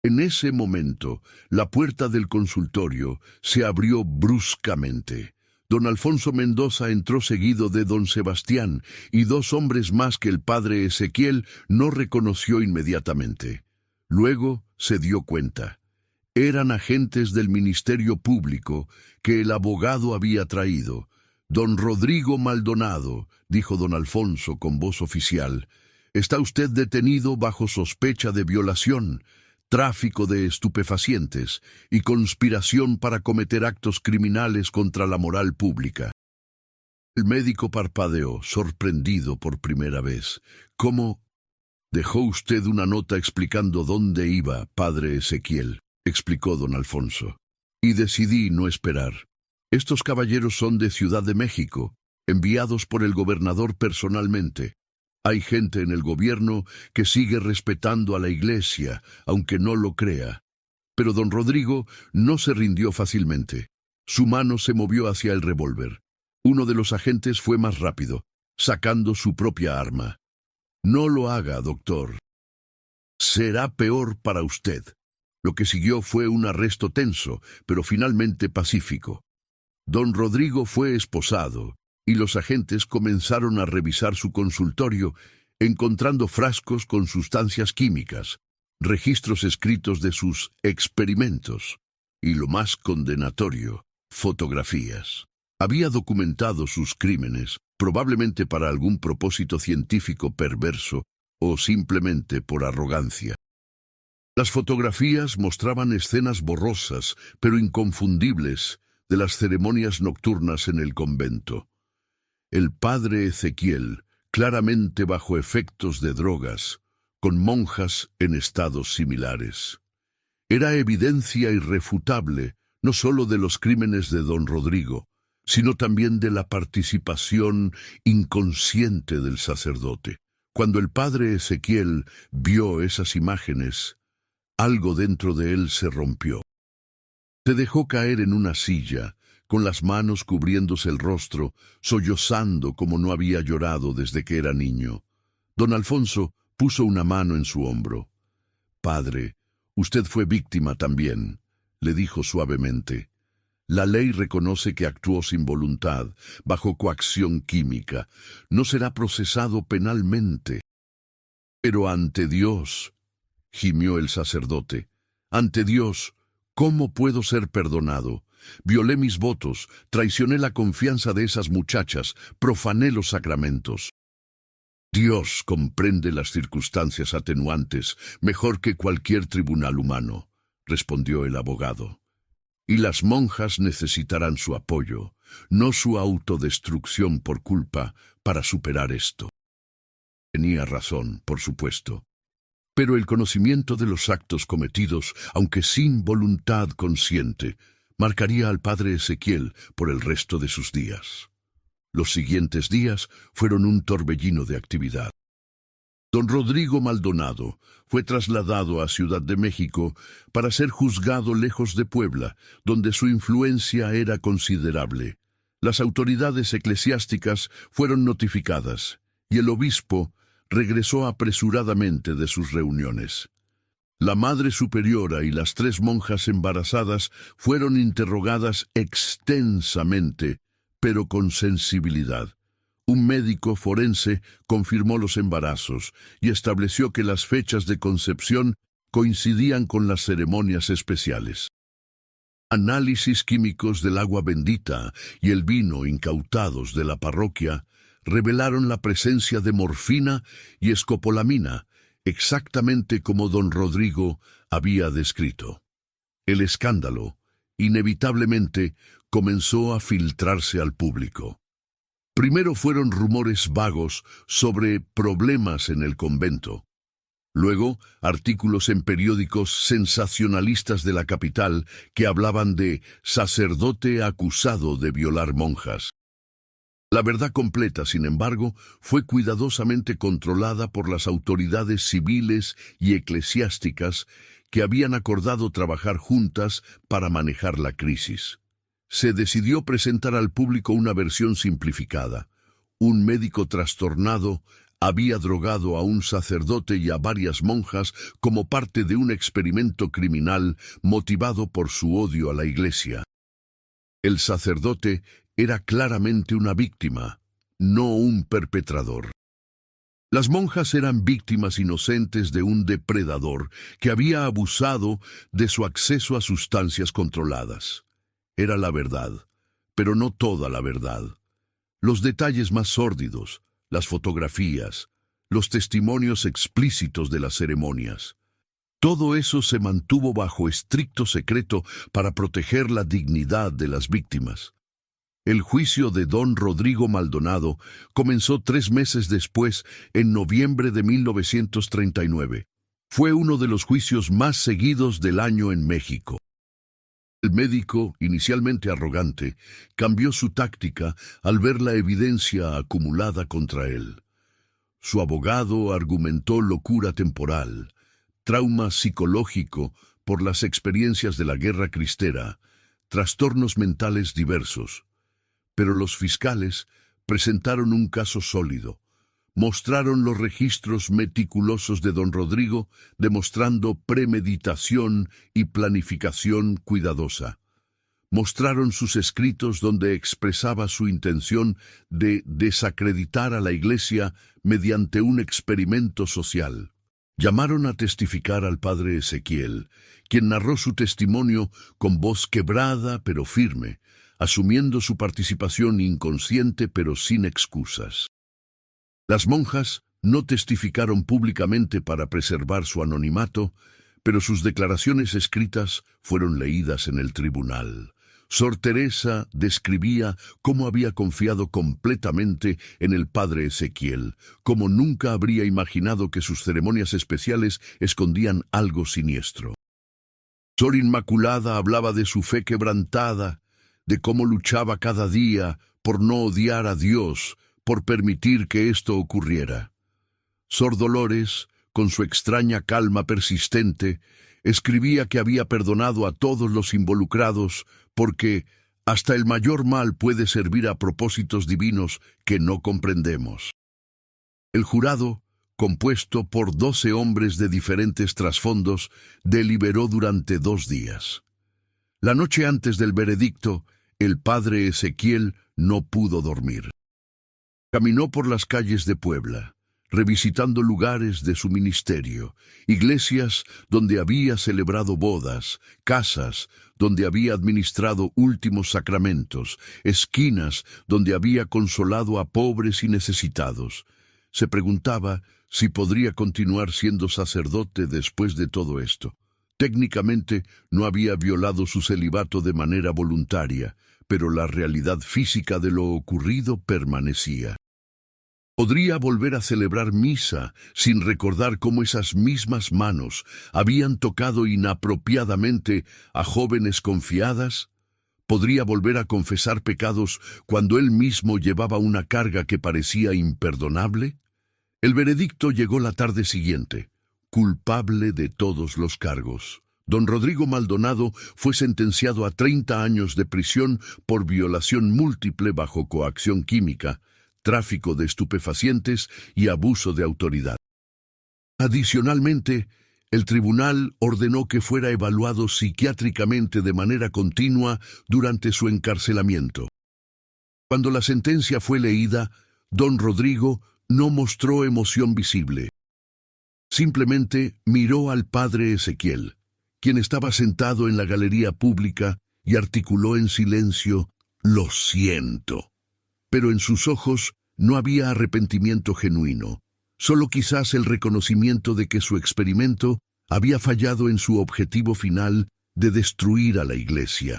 Speaker 1: En ese momento, la puerta del consultorio se abrió bruscamente. Don Alfonso Mendoza entró seguido de don Sebastián y 2 hombres más que el padre Ezequiel no reconoció inmediatamente. Luego se dio cuenta. Eran agentes del Ministerio Público que el abogado había traído. «Don Rodrigo Maldonado», dijo don Alfonso con voz oficial, «está usted detenido bajo sospecha de violación, tráfico de estupefacientes y conspiración para cometer actos criminales contra la moral pública». El médico parpadeó, sorprendido por primera vez. «¿Cómo? Dejó usted una nota explicando dónde iba, padre Ezequiel», explicó don Alfonso. «Y decidí no esperar. Estos caballeros son de Ciudad de México, enviados por el gobernador personalmente. Hay gente en el gobierno que sigue respetando a la iglesia, aunque no lo crea». Pero don Rodrigo no se rindió fácilmente. Su mano se movió hacia el revólver. Uno de los agentes fue más rápido, sacando su propia arma. «No lo haga, doctor. Será peor para usted». Lo que siguió fue un arresto tenso, pero finalmente pacífico. Don Rodrigo fue esposado, y los agentes comenzaron a revisar su consultorio, encontrando frascos con sustancias químicas, registros escritos de sus experimentos, y lo más condenatorio, fotografías. Había documentado sus crímenes, probablemente para algún propósito científico perverso o simplemente por arrogancia. Las fotografías mostraban escenas borrosas, pero inconfundibles, de las ceremonias nocturnas en el convento. El padre Ezequiel, claramente bajo efectos de drogas, con monjas en estados similares. Era evidencia irrefutable, no solo de los crímenes de don Rodrigo, sino también de la participación inconsciente del sacerdote. Cuando el padre Ezequiel vio esas imágenes, algo dentro de él se rompió. Se dejó caer en una silla, con las manos cubriéndose el rostro, sollozando como no había llorado desde que era niño. Don Alfonso puso una mano en su hombro. «Padre, usted fue víctima también», le dijo suavemente. «La ley reconoce que actuó sin voluntad, bajo coacción química. No será procesado penalmente». «Pero ante Dios», gimió el sacerdote, «ante Dios, ¿cómo puedo ser perdonado? Violé mis votos, traicioné la confianza de esas muchachas, profané los sacramentos». Dios comprende las circunstancias atenuantes mejor que cualquier tribunal humano, respondió el abogado. Y las monjas necesitarán su apoyo, no su autodestrucción por culpa, para superar esto. Tenía razón, por supuesto. Pero el conocimiento de los actos cometidos, aunque sin voluntad consciente, marcaría al padre Ezequiel por el resto de sus días. Los siguientes días fueron un torbellino de actividad. Don Rodrigo Maldonado fue trasladado a Ciudad de México para ser juzgado lejos de Puebla, donde su influencia era considerable. Las autoridades eclesiásticas fueron notificadas, y el obispo regresó apresuradamente de sus reuniones. La Madre Superiora y las 3 monjas embarazadas fueron interrogadas extensamente, pero con sensibilidad. Un médico forense confirmó los embarazos y estableció que las fechas de concepción coincidían con las ceremonias especiales. Análisis químicos del agua bendita y el vino incautados de la parroquia revelaron la presencia de morfina y escopolamina, exactamente como don Rodrigo había descrito. El escándalo, inevitablemente, comenzó a filtrarse al público. Primero fueron rumores vagos sobre problemas en el convento. Luego, artículos en periódicos sensacionalistas de la capital que hablaban de sacerdote acusado de violar monjas. La verdad completa, sin embargo, fue cuidadosamente controlada por las autoridades civiles y eclesiásticas que habían acordado trabajar juntas para manejar la crisis. Se decidió presentar al público una versión simplificada. Un médico trastornado había drogado a un sacerdote y a varias monjas como parte de un experimento criminal motivado por su odio a la Iglesia. El sacerdote era claramente una víctima, no un perpetrador. Las monjas eran víctimas inocentes de un depredador que había abusado de su acceso a sustancias controladas. Era la verdad, pero no toda la verdad. Los detalles más sórdidos, las fotografías, los testimonios explícitos de las ceremonias. Todo eso se mantuvo bajo estricto secreto para proteger la dignidad de las víctimas. El juicio de don Rodrigo Maldonado comenzó 3 meses después, en noviembre de 1939. Fue uno de los juicios más seguidos del año en México. El médico, inicialmente arrogante, cambió su táctica al ver la evidencia acumulada contra él. Su abogado argumentó locura temporal, trauma psicológico por las experiencias de la guerra cristera, trastornos mentales diversos. Pero los fiscales presentaron un caso sólido. Mostraron los registros meticulosos de don Rodrigo, demostrando premeditación y planificación cuidadosa. Mostraron sus escritos donde expresaba su intención de desacreditar a la Iglesia mediante un experimento social. Llamaron a testificar al padre Ezequiel, quien narró su testimonio con voz quebrada pero firme, asumiendo su participación inconsciente pero sin excusas. Las monjas no testificaron públicamente para preservar su anonimato, pero sus declaraciones escritas fueron leídas en el tribunal. Sor Teresa describía cómo había confiado completamente en el padre Ezequiel, cómo nunca habría imaginado que sus ceremonias especiales escondían algo siniestro. Sor Inmaculada hablaba de su fe quebrantada, de cómo luchaba cada día por no odiar a Dios, por permitir que esto ocurriera. Sor Dolores, con su extraña calma persistente, escribía que había perdonado a todos los involucrados porque hasta el mayor mal puede servir a propósitos divinos que no comprendemos. El jurado, compuesto por 12 hombres de diferentes trasfondos, deliberó durante 2 días. La noche antes del veredicto, el padre Ezequiel no pudo dormir. Caminó por las calles de Puebla, revisitando lugares de su ministerio, iglesias donde había celebrado bodas, casas donde había administrado últimos sacramentos, esquinas donde había consolado a pobres y necesitados. Se preguntaba si podría continuar siendo sacerdote después de todo esto. Técnicamente no había violado su celibato de manera voluntaria, pero la realidad física de lo ocurrido permanecía. Podría volver a celebrar misa sin recordar cómo esas mismas manos habían tocado inapropiadamente a jóvenes confiadas. Podría volver a confesar pecados cuando él mismo llevaba una carga que parecía imperdonable. El veredicto llegó la tarde siguiente, culpable de todos los cargos. Don Rodrigo Maldonado fue sentenciado a 30 años de prisión por violación múltiple bajo coacción química, tráfico de estupefacientes y abuso de autoridad. Adicionalmente, el tribunal ordenó que fuera evaluado psiquiátricamente de manera continua durante su encarcelamiento. Cuando la sentencia fue leída, don Rodrigo no mostró emoción visible. Simplemente miró al padre Ezequiel, quien estaba sentado en la galería pública, y articuló en silencio: «Lo siento». Pero en sus ojos no había arrepentimiento genuino, solo quizás el reconocimiento de que su experimento había fallado en su objetivo final de destruir a la iglesia.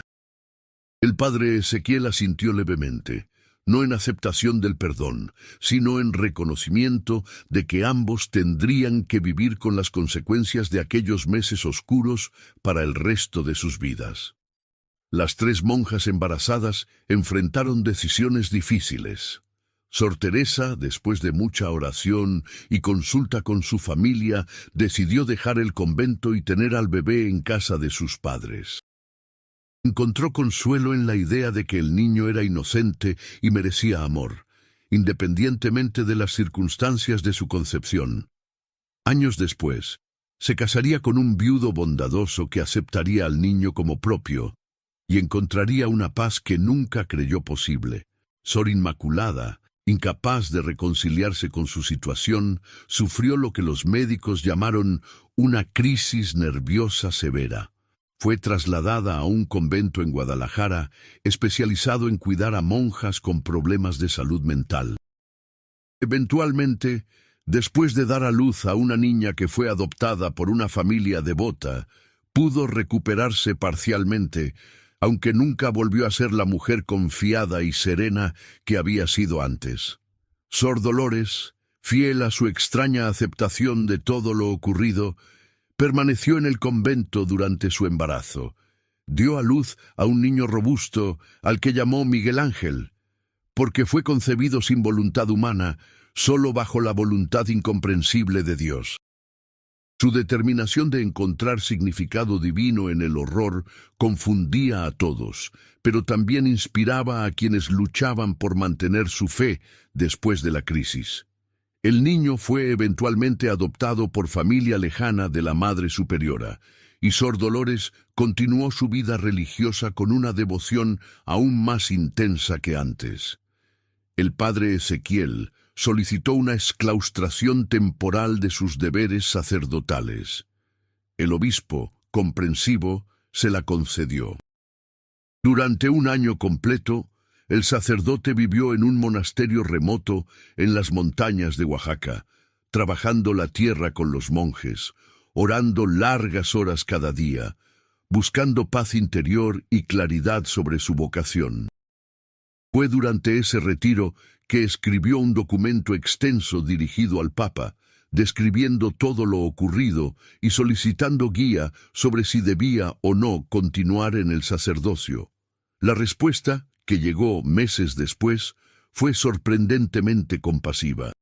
Speaker 1: El padre Ezequiel asintió levemente, no en aceptación del perdón, sino en reconocimiento de que ambos tendrían que vivir con las consecuencias de aquellos meses oscuros para el resto de sus vidas. Las 3 monjas embarazadas enfrentaron decisiones difíciles. Sor Teresa, después de mucha oración y consulta con su familia, decidió dejar el convento y tener al bebé en casa de sus padres. Encontró consuelo en la idea de que el niño era inocente y merecía amor, independientemente de las circunstancias de su concepción. Años después, se casaría con un viudo bondadoso que aceptaría al niño como propio y encontraría una paz que nunca creyó posible. Sor Inmaculada, incapaz de reconciliarse con su situación, sufrió lo que los médicos llamaron una crisis nerviosa severa. Fue trasladada a un convento en Guadalajara, especializado en cuidar a monjas con problemas de salud mental. Eventualmente, después de dar a luz a una niña que fue adoptada por una familia devota, pudo recuperarse parcialmente, aunque nunca volvió a ser la mujer confiada y serena que había sido antes. Sor Dolores, fiel a su extraña aceptación de todo lo ocurrido, permaneció en el convento durante su embarazo. Dio a luz a un niño robusto al que llamó Miguel Ángel, porque fue concebido sin voluntad humana, solo bajo la voluntad incomprensible de Dios. Su determinación de encontrar significado divino en el horror confundía a todos, pero también inspiraba a quienes luchaban por mantener su fe después de la crisis. El niño fue eventualmente adoptado por familia lejana de la Madre Superiora, y Sor Dolores continuó su vida religiosa con una devoción aún más intensa que antes. El padre Ezequiel solicitó una exclaustración temporal de sus deberes sacerdotales. El obispo, comprensivo, se la concedió. Durante un año completo, el sacerdote vivió en un monasterio remoto en las montañas de Oaxaca, trabajando la tierra con los monjes, orando largas horas cada día, buscando paz interior y claridad sobre su vocación. Fue durante ese retiro que escribió un documento extenso dirigido al Papa, describiendo todo lo ocurrido y solicitando guía sobre si debía o no continuar en el sacerdocio. La respuesta, que llegó meses después, fue sorprendentemente compasiva.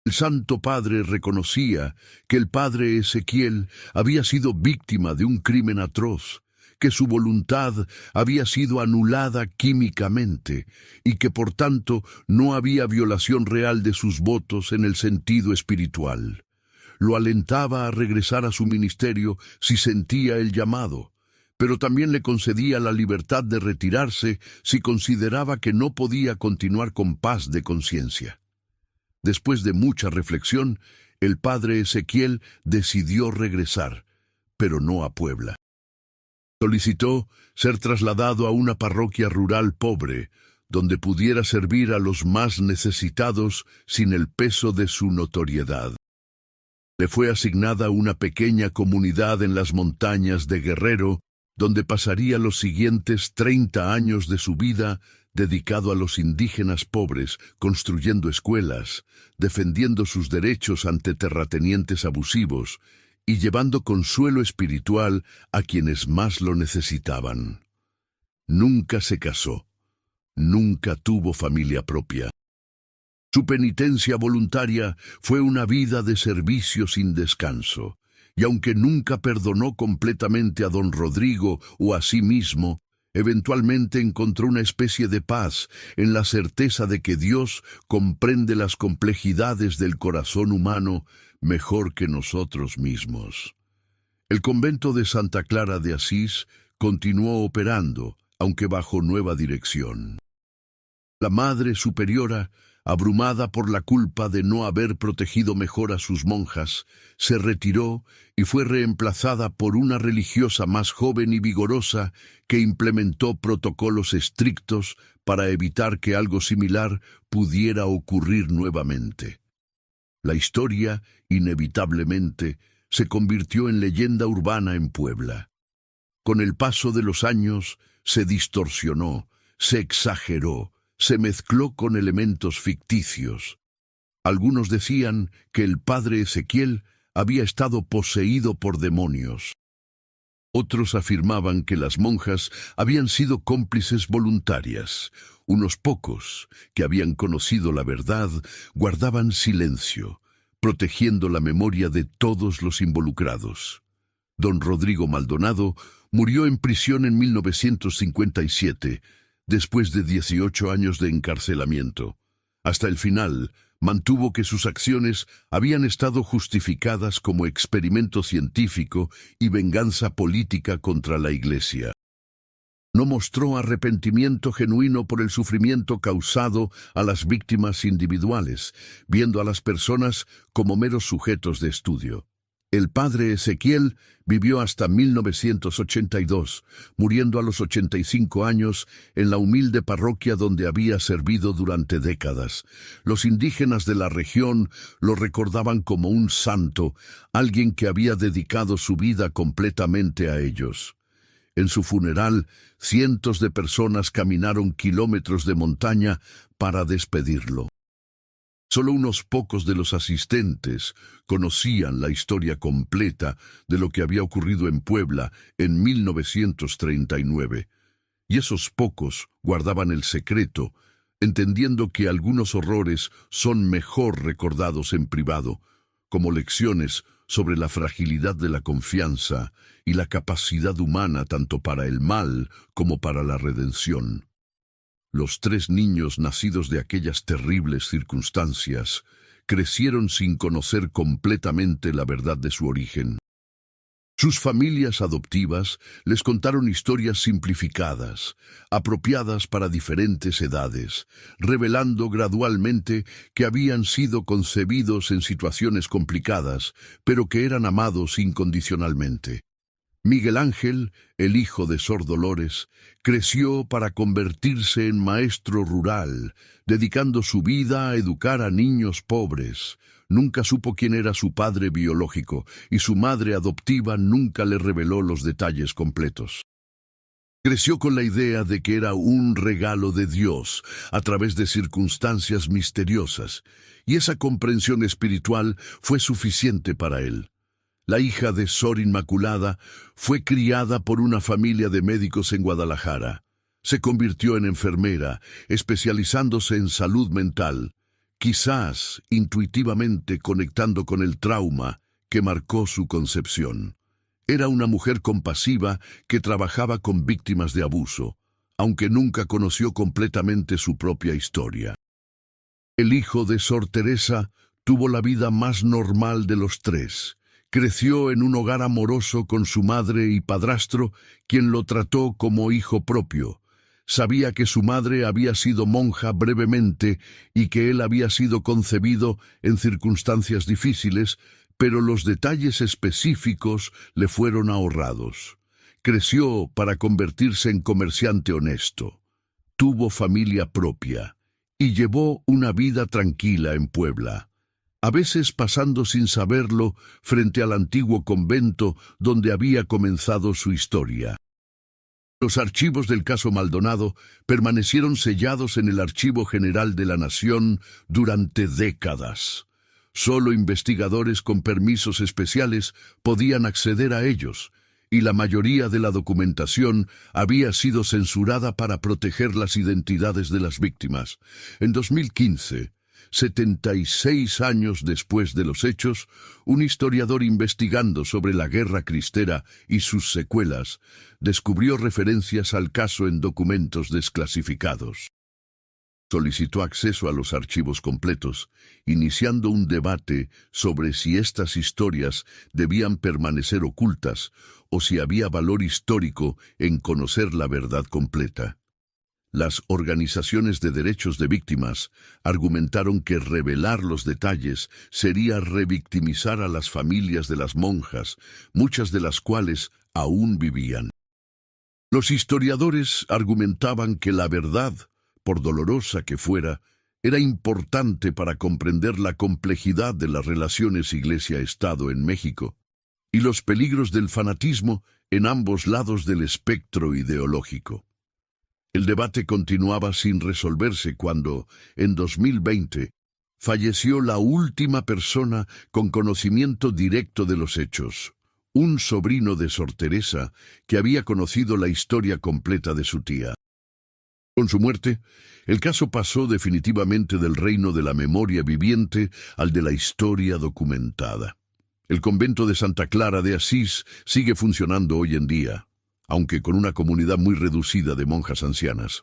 Speaker 1: El Santo Padre reconocía que el padre Ezequiel había sido víctima de un crimen atroz, que su voluntad había sido anulada químicamente y que por tanto no había violación real de sus votos en el sentido espiritual. Lo alentaba a regresar a su ministerio si sentía el llamado, pero también le concedía la libertad de retirarse si consideraba que no podía continuar con paz de conciencia. Después de mucha reflexión, el padre Ezequiel decidió regresar, pero no a Puebla. Solicitó ser trasladado a una parroquia rural pobre, donde pudiera servir a los más necesitados sin el peso de su notoriedad. Le fue asignada una pequeña comunidad en las montañas de Guerrero, donde pasaría los siguientes 30 años de su vida dedicado a los indígenas pobres, construyendo escuelas, defendiendo sus derechos ante terratenientes abusivos y llevando consuelo espiritual a quienes más lo necesitaban. Nunca se casó, nunca tuvo familia propia. Su penitencia voluntaria fue una vida de servicio sin descanso, y aunque nunca perdonó completamente a don Rodrigo o a sí mismo, eventualmente encontró una especie de paz en la certeza de que Dios comprende las complejidades del corazón humano mejor que nosotros mismos. El convento de Santa Clara de Asís continuó operando, aunque bajo nueva dirección. La Madre Superiora, abrumada por la culpa de no haber protegido mejor a sus monjas, se retiró y fue reemplazada por una religiosa más joven y vigorosa que implementó protocolos estrictos para evitar que algo similar pudiera ocurrir nuevamente. La historia, inevitablemente, se convirtió en leyenda urbana en Puebla. Con el paso de los años, se distorsionó, se exageró, se mezcló con elementos ficticios. Algunos decían que el padre Ezequiel había estado poseído por demonios. Otros afirmaban que las monjas habían sido cómplices voluntarias. Unos pocos, que habían conocido la verdad, guardaban silencio, protegiendo la memoria de todos los involucrados. Don Rodrigo Maldonado murió en prisión en 1957, después de 18 años de encarcelamiento. Hasta el final, mantuvo que sus acciones habían estado justificadas como experimento científico y venganza política contra la Iglesia. No mostró arrepentimiento genuino por el sufrimiento causado a las víctimas individuales, viendo a las personas como meros sujetos de estudio. El padre Ezequiel vivió hasta 1982, muriendo a los 85 años en la humilde parroquia donde había servido durante décadas. Los indígenas de la región lo recordaban como un santo, alguien que había dedicado su vida completamente a ellos. En su funeral, cientos de personas caminaron kilómetros de montaña para despedirlo. Solo unos pocos de los asistentes conocían la historia completa de lo que había ocurrido en Puebla en 1939, y esos pocos guardaban el secreto, entendiendo que algunos horrores son mejor recordados en privado, como lecciones sobre la fragilidad de la confianza y la capacidad humana tanto para el mal como para la redención. Los 3 niños nacidos de aquellas terribles circunstancias crecieron sin conocer completamente la verdad de su origen. Sus familias adoptivas les contaron historias simplificadas, apropiadas para diferentes edades, revelando gradualmente que habían sido concebidos en situaciones complicadas, pero que eran amados incondicionalmente. Miguel Ángel, el hijo de Sor Dolores, creció para convertirse en maestro rural, dedicando su vida a educar a niños pobres. Nunca supo quién era su padre biológico, y su madre adoptiva nunca le reveló los detalles completos. Creció con la idea de que era un regalo de Dios a través de circunstancias misteriosas, y esa comprensión espiritual fue suficiente para él. La hija de Sor Inmaculada fue criada por una familia de médicos en Guadalajara. Se convirtió en enfermera, especializándose en salud mental, quizás intuitivamente conectando con el trauma que marcó su concepción. Era una mujer compasiva que trabajaba con víctimas de abuso, aunque nunca conoció completamente su propia historia. El hijo de Sor Teresa tuvo la vida más normal de los 3. Creció en un hogar amoroso con su madre y padrastro, quien lo trató como hijo propio. Sabía que su madre había sido monja brevemente y que él había sido concebido en circunstancias difíciles, pero los detalles específicos le fueron ahorrados. Creció para convertirse en comerciante honesto. tuvo familia propia y llevó una vida tranquila en Puebla, a veces pasando sin saberlo frente al antiguo convento donde había comenzado su historia. Los archivos del caso Maldonado permanecieron sellados en el Archivo General de la Nación durante décadas. Solo investigadores con permisos especiales podían acceder a ellos, y la mayoría de la documentación había sido censurada para proteger las identidades de las víctimas. En 2015, 76 años después de los hechos, un historiador investigando sobre la Guerra Cristera y sus secuelas descubrió referencias al caso en documentos desclasificados. Solicitó acceso a los archivos completos, iniciando un debate sobre si estas historias debían permanecer ocultas o si había valor histórico en conocer la verdad completa. Las organizaciones de derechos de víctimas argumentaron que revelar los detalles sería revictimizar a las familias de las monjas, muchas de las cuales aún vivían. Los historiadores argumentaban que la verdad, por dolorosa que fuera, era importante para comprender la complejidad de las relaciones Iglesia-Estado en México y los peligros del fanatismo en ambos lados del espectro ideológico. El debate continuaba sin resolverse cuando, en 2020, falleció la última persona con conocimiento directo de los hechos, un sobrino de Sor Teresa que había conocido la historia completa de su tía. Con su muerte, el caso pasó definitivamente del reino de la memoria viviente al de la historia documentada. El convento de Santa Clara de Asís sigue funcionando hoy en día, aunque con una comunidad muy reducida de monjas ancianas.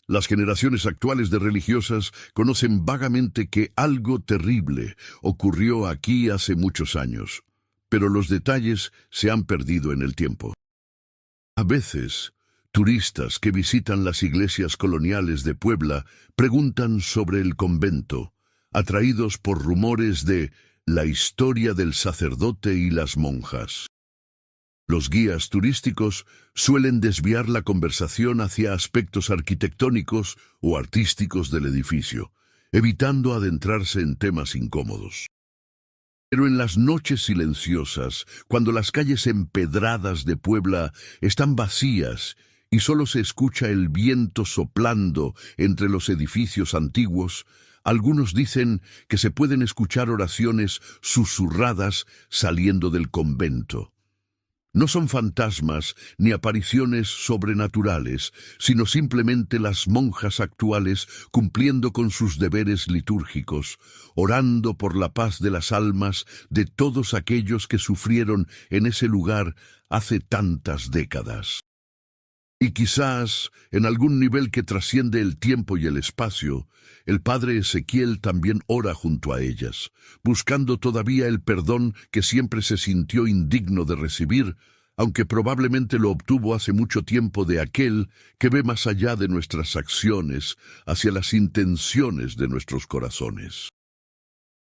Speaker 1: Las generaciones actuales de religiosas conocen vagamente que algo terrible ocurrió aquí hace muchos años, pero los detalles se han perdido en el tiempo. A veces, turistas que visitan las iglesias coloniales de Puebla preguntan sobre el convento, atraídos por rumores de la historia del sacerdote y las monjas. Los guías turísticos suelen desviar la conversación hacia aspectos arquitectónicos o artísticos del edificio, evitando adentrarse en temas incómodos. Pero en las noches silenciosas, cuando las calles empedradas de Puebla están vacías y solo se escucha el viento soplando entre los edificios antiguos, algunos dicen que se pueden escuchar oraciones susurradas saliendo del convento. No son fantasmas ni apariciones sobrenaturales, sino simplemente las monjas actuales cumpliendo con sus deberes litúrgicos, orando por la paz de las almas de todos aquellos que sufrieron en ese lugar hace tantas décadas. Y quizás, en algún nivel que trasciende el tiempo y el espacio, el padre Ezequiel también ora junto a ellas, buscando todavía el perdón que siempre se sintió indigno de recibir, aunque probablemente lo obtuvo hace mucho tiempo de aquel que ve más allá de nuestras acciones, hacia las intenciones de nuestros corazones.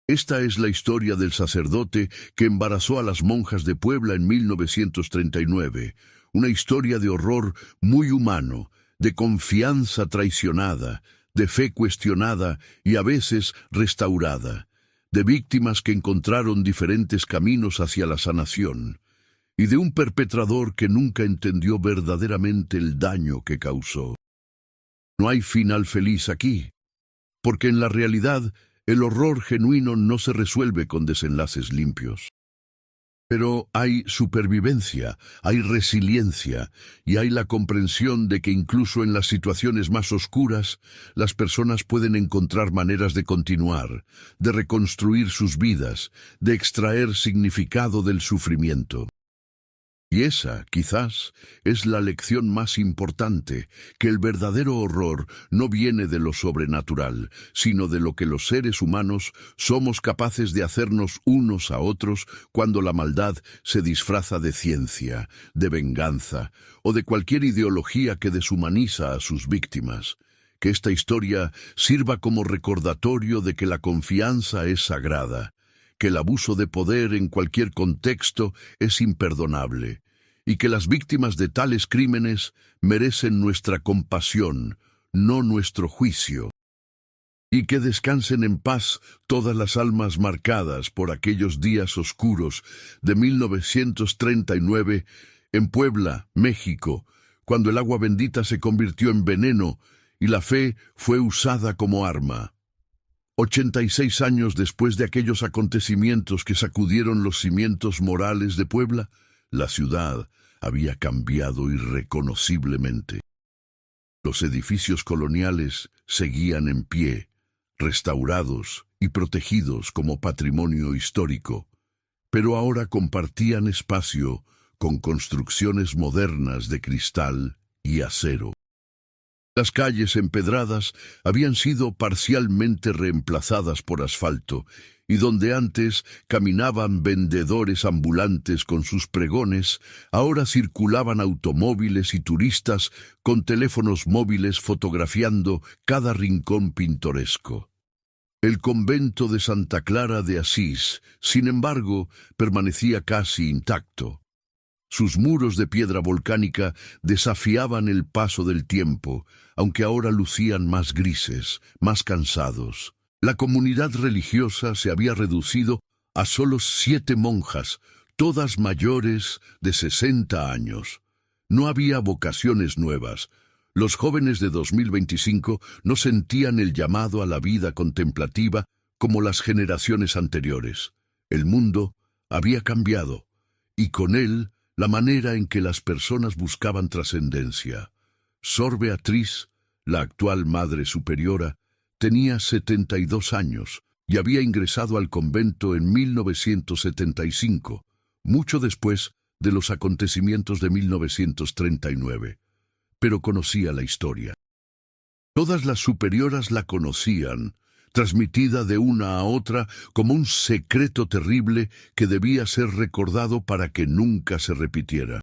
Speaker 1: Esta es la historia del sacerdote que embarazó a las monjas de Puebla en 1939, una historia de horror muy humano, de confianza traicionada, de fe cuestionada y a veces restaurada, de víctimas que encontraron diferentes caminos hacia la sanación, y de un perpetrador que nunca entendió verdaderamente el daño que causó. No hay final feliz aquí, porque en la realidad el horror genuino no se resuelve con desenlaces limpios. Pero hay supervivencia, hay resiliencia y hay la comprensión de que incluso en las situaciones más oscuras, las personas pueden encontrar maneras de continuar, de reconstruir sus vidas, de extraer significado del sufrimiento. Y esa, quizás, es la lección más importante, que el verdadero horror no viene de lo sobrenatural, sino de lo que los seres humanos somos capaces de hacernos unos a otros cuando la maldad se disfraza de ciencia, de venganza o de cualquier ideología que deshumaniza a sus víctimas. Que esta historia sirva como recordatorio de que la confianza es sagrada, que el abuso de poder en cualquier contexto es imperdonable, y que las víctimas de tales crímenes merecen nuestra compasión, no nuestro juicio. Y que descansen en paz todas las almas marcadas por aquellos días oscuros de 1939 en Puebla, México, cuando el agua bendita se convirtió en veneno y la fe fue usada como arma. 86 años después de aquellos acontecimientos que sacudieron los cimientos morales de Puebla, la ciudad había cambiado irreconociblemente. Los edificios coloniales seguían en pie, restaurados y protegidos como patrimonio histórico, pero ahora compartían espacio con construcciones modernas de cristal y acero. Las calles empedradas habían sido parcialmente reemplazadas por asfalto, y donde antes caminaban vendedores ambulantes con sus pregones, ahora circulaban automóviles y turistas con teléfonos móviles fotografiando cada rincón pintoresco. El convento de Santa Clara de Asís, sin embargo, permanecía casi intacto. Sus muros de piedra volcánica desafiaban el paso del tiempo, aunque ahora lucían más grises, más cansados. La comunidad religiosa se había reducido a solo 7 monjas, todas mayores de 60 años. No había vocaciones nuevas. Los jóvenes de 2025 no sentían el llamado a la vida contemplativa como las generaciones anteriores. El mundo había cambiado, y con él la manera en que las personas buscaban trascendencia. Sor Beatriz, la actual Madre Superiora, tenía 72 años y había ingresado al convento en 1975, mucho después de los acontecimientos de 1939. Pero conocía la historia. Todas las superioras la conocían, transmitida de una a otra como un secreto terrible que debía ser recordado para que nunca se repitiera.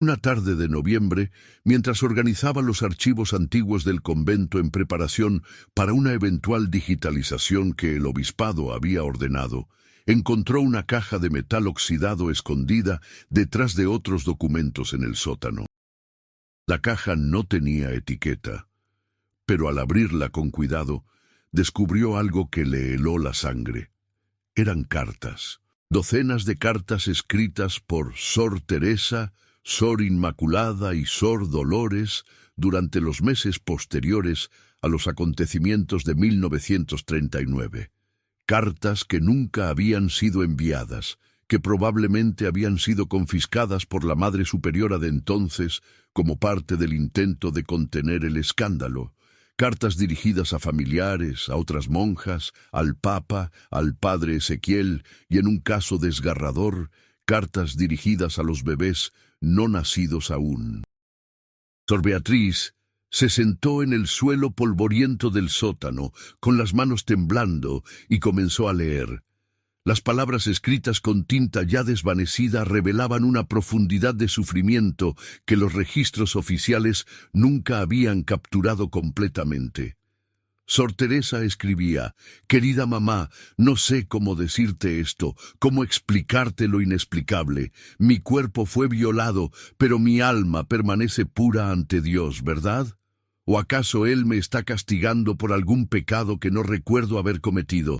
Speaker 1: Una tarde de noviembre, mientras organizaba los archivos antiguos del convento en preparación para una eventual digitalización que el obispado había ordenado, encontró una caja de metal oxidado escondida detrás de otros documentos en el sótano. La caja no tenía etiqueta, pero al abrirla con cuidado, descubrió algo que le heló la sangre. Eran cartas, docenas de cartas escritas por Sor Teresa, Sor Inmaculada y Sor Dolores durante los meses posteriores a los acontecimientos de 1939. Cartas que nunca habían sido enviadas, que probablemente habían sido confiscadas por la Madre Superiora de entonces como parte del intento de contener el escándalo. Cartas dirigidas a familiares, a otras monjas, al Papa, al Padre Ezequiel y, en un caso desgarrador, cartas dirigidas a los bebés no nacidos aún. Sor Beatriz se sentó en el suelo polvoriento del sótano, con las manos temblando, y comenzó a leer. Las palabras escritas con tinta ya desvanecida revelaban una profundidad de sufrimiento que los registros oficiales nunca habían capturado completamente. Sor Teresa escribía: «Querida mamá, no sé cómo decirte esto, cómo explicarte lo inexplicable. Mi cuerpo fue violado, pero mi alma permanece pura ante Dios, ¿verdad? ¿O acaso Él me está castigando por algún pecado que no recuerdo haber cometido?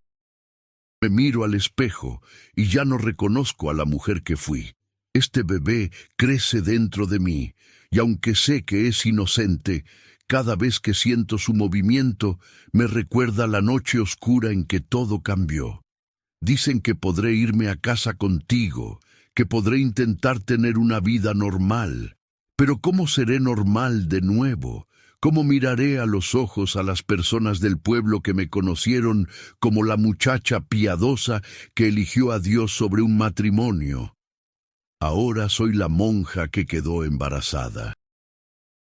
Speaker 1: Me miro al espejo y ya no reconozco a la mujer que fui. Este bebé crece dentro de mí, y aunque sé que es inocente, cada vez que siento su movimiento, me recuerda la noche oscura en que todo cambió. Dicen que podré irme a casa contigo, que podré intentar tener una vida normal. Pero ¿cómo seré normal de nuevo? ¿Cómo miraré a los ojos a las personas del pueblo que me conocieron como la muchacha piadosa que eligió a Dios sobre un matrimonio? Ahora soy la monja que quedó embarazada.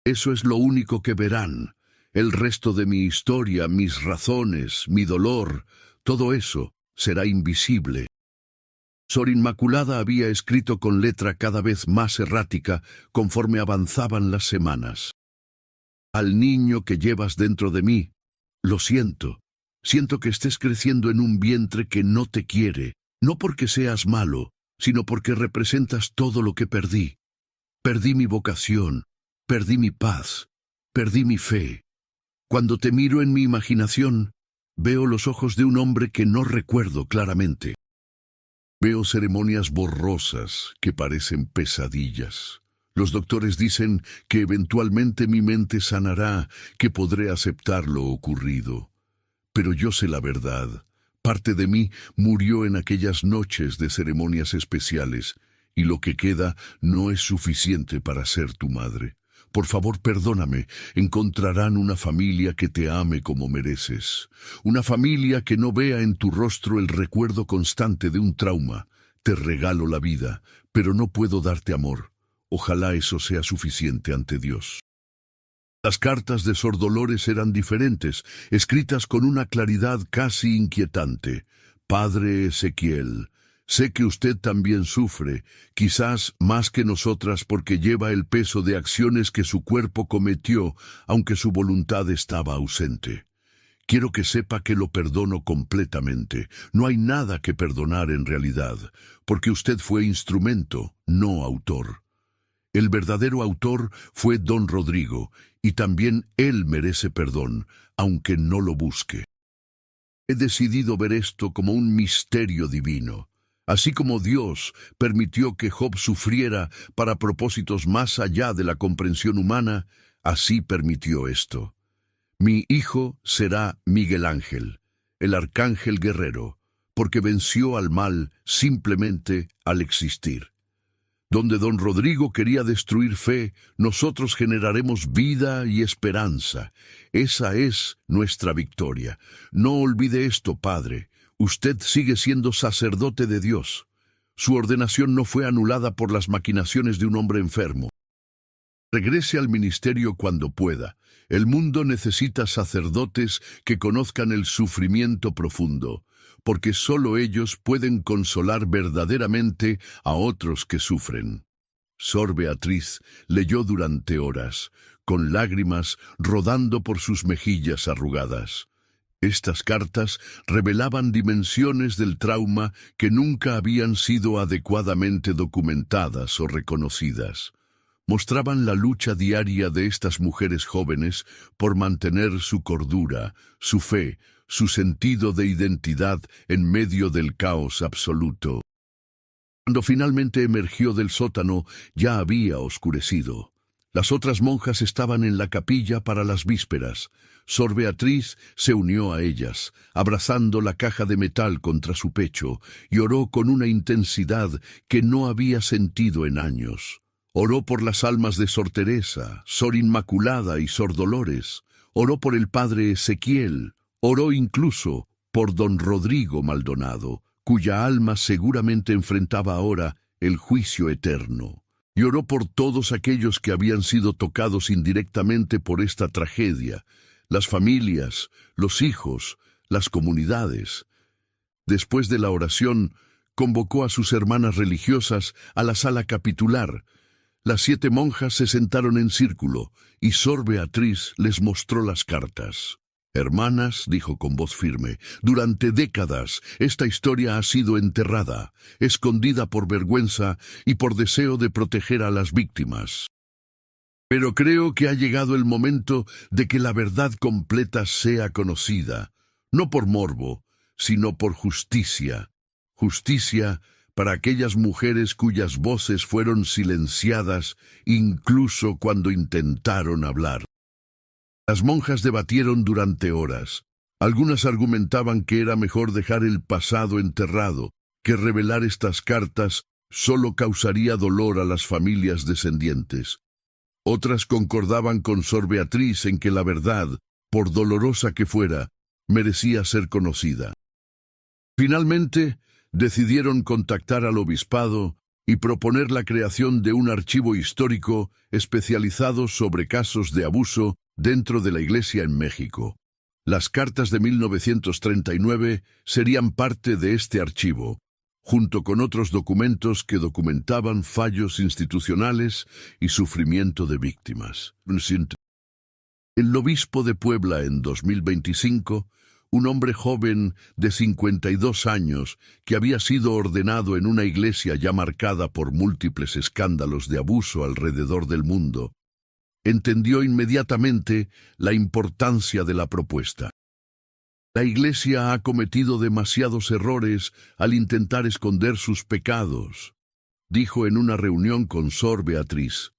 Speaker 1: Eso es lo único que verán. El resto de mi historia, mis razones, mi dolor, todo eso será invisible». Sor Inmaculada había escrito con letra cada vez más errática conforme avanzaban las semanas. «Al niño que llevas dentro de mí, lo siento. Siento que estés creciendo en un vientre que no te quiere, no porque seas malo, sino porque representas todo lo que perdí. Perdí mi vocación. Perdí mi paz, perdí mi fe. Cuando te miro en mi imaginación, veo los ojos de un hombre que no recuerdo claramente. Veo ceremonias borrosas que parecen pesadillas. Los doctores dicen que eventualmente mi mente sanará, que podré aceptar lo ocurrido. Pero yo sé la verdad. Parte de mí murió en aquellas noches de ceremonias especiales, y lo que queda no es suficiente para ser tu madre. Por favor, perdóname. Encontrarán una familia que te ame como mereces. Una familia que no vea en tu rostro el recuerdo constante de un trauma. Te regalo la vida, pero no puedo darte amor. Ojalá eso sea suficiente ante Dios. Las cartas de Sor Dolores eran diferentes, escritas con una claridad casi inquietante. Padre Ezequiel, sé que usted también sufre, quizás más que nosotras porque lleva el peso de acciones que su cuerpo cometió, aunque su voluntad estaba ausente. Quiero que sepa que lo perdono completamente. No hay nada que perdonar en realidad, porque usted fue instrumento, no autor. El verdadero autor fue don Rodrigo, y también él merece perdón, aunque no lo busque. He decidido ver esto como un misterio divino. Así como Dios permitió que Job sufriera para propósitos más allá de la comprensión humana, así permitió esto. Mi hijo será Miguel Ángel, el arcángel guerrero, porque venció al mal simplemente al existir. Donde don Rodrigo quería destruir fe, nosotros generaremos vida y esperanza. Esa es nuestra victoria. No olvide esto, Padre. Usted sigue siendo sacerdote de Dios. Su ordenación no fue anulada por las maquinaciones de un hombre enfermo. Regrese al ministerio cuando pueda. El mundo necesita sacerdotes que conozcan el sufrimiento profundo, porque solo ellos pueden consolar verdaderamente a otros que sufren. Sor Beatriz leyó durante horas, con lágrimas rodando por sus mejillas arrugadas. Estas cartas revelaban dimensiones del trauma que nunca habían sido adecuadamente documentadas o reconocidas. Mostraban la lucha diaria de estas mujeres jóvenes por mantener su cordura, su fe, su sentido de identidad en medio del caos absoluto. Cuando finalmente emergió del sótano, ya había oscurecido. Las otras monjas estaban en la capilla para las vísperas. Sor Beatriz se unió a ellas, abrazando la caja de metal contra su pecho, y oró con una intensidad que no había sentido en años. Oró por las almas de Sor Teresa, Sor Inmaculada y Sor Dolores. Oró por el padre Ezequiel. Oró incluso por don Rodrigo Maldonado, cuya alma seguramente enfrentaba ahora el juicio eterno. Y oró por todos aquellos que habían sido tocados indirectamente por esta tragedia, las familias, los hijos, las comunidades. Después de la oración, convocó a sus hermanas religiosas a la sala capitular. Las 7 monjas se sentaron en círculo, y Sor Beatriz les mostró las cartas. Hermanas, dijo con voz firme, durante décadas esta historia ha sido enterrada, escondida por vergüenza y por deseo de proteger a las víctimas. Pero creo que ha llegado el momento de que la verdad completa sea conocida, no por morbo, sino por justicia. Justicia para aquellas mujeres cuyas voces fueron silenciadas incluso cuando intentaron hablar. Las monjas debatieron durante horas. Algunas argumentaban que era mejor dejar el pasado enterrado, que revelar estas cartas solo causaría dolor a las familias descendientes. Otras concordaban con Sor Beatriz en que la verdad, por dolorosa que fuera, merecía ser conocida. Finalmente, decidieron contactar al obispado y proponer la creación de un archivo histórico especializado sobre casos de abuso dentro de la Iglesia en México. Las cartas de 1939 serían parte de este archivo, junto con otros documentos que documentaban fallos institucionales y sufrimiento de víctimas. El obispo de Puebla en 2025, un hombre joven de 52 años que había sido ordenado en una iglesia ya marcada por múltiples escándalos de abuso alrededor del mundo, Entendió inmediatamente la importancia de la propuesta. La Iglesia ha cometido demasiados errores al intentar esconder sus pecados, dijo en una reunión con Sor Beatriz.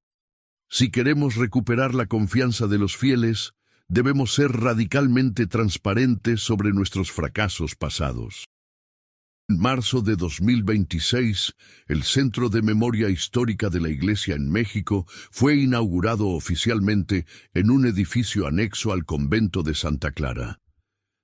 Speaker 1: Si queremos recuperar la confianza de los fieles, debemos ser radicalmente transparentes sobre nuestros fracasos pasados. En marzo de 2026, el Centro de Memoria Histórica de la Iglesia en México fue inaugurado oficialmente en un edificio anexo al convento de Santa Clara.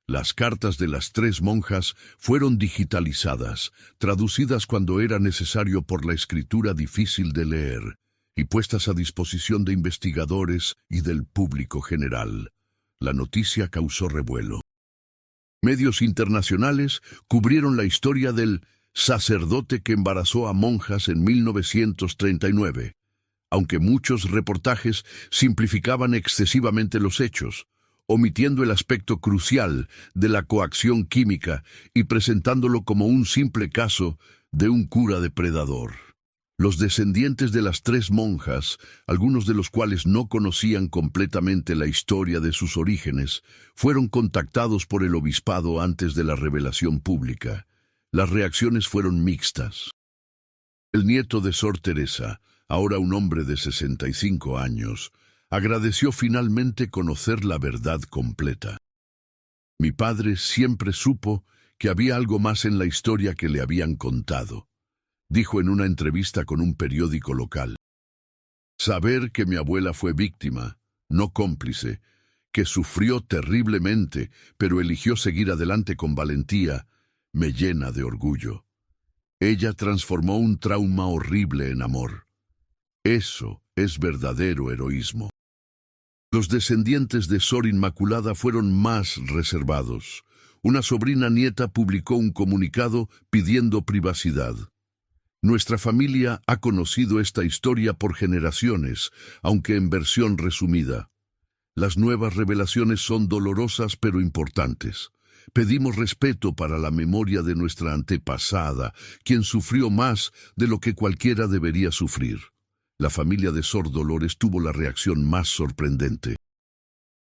Speaker 1: Las cartas de las 3 monjas fueron digitalizadas, traducidas cuando era necesario por la escritura difícil de leer, y puestas a disposición de investigadores y del público general. La noticia causó revuelo. Medios internacionales cubrieron la historia del sacerdote que embarazó a monjas en 1939, aunque muchos reportajes simplificaban excesivamente los hechos, omitiendo el aspecto crucial de la coacción química y presentándolo como un simple caso de un cura depredador. Los descendientes de las 3 monjas, algunos de los cuales no conocían completamente la historia de sus orígenes, fueron contactados por el obispado antes de la revelación pública. Las reacciones fueron mixtas. El nieto de Sor Teresa, ahora un hombre de 65 años, agradeció finalmente conocer la verdad completa. Mi padre siempre supo que había algo más en la historia que le habían contado, dijo en una entrevista con un periódico local. Saber que mi abuela fue víctima, no cómplice, que sufrió terriblemente, pero eligió seguir adelante con valentía, me llena de orgullo. Ella transformó un trauma horrible en amor. Eso es verdadero heroísmo. Los descendientes de Sor Inmaculada fueron más reservados. Una sobrina nieta publicó un comunicado pidiendo privacidad. Nuestra familia ha conocido esta historia por generaciones, aunque en versión resumida. Las nuevas revelaciones son dolorosas pero importantes. Pedimos respeto para la memoria de nuestra antepasada, quien sufrió más de lo que cualquiera debería sufrir. La familia de Sor Dolores tuvo la reacción más sorprendente.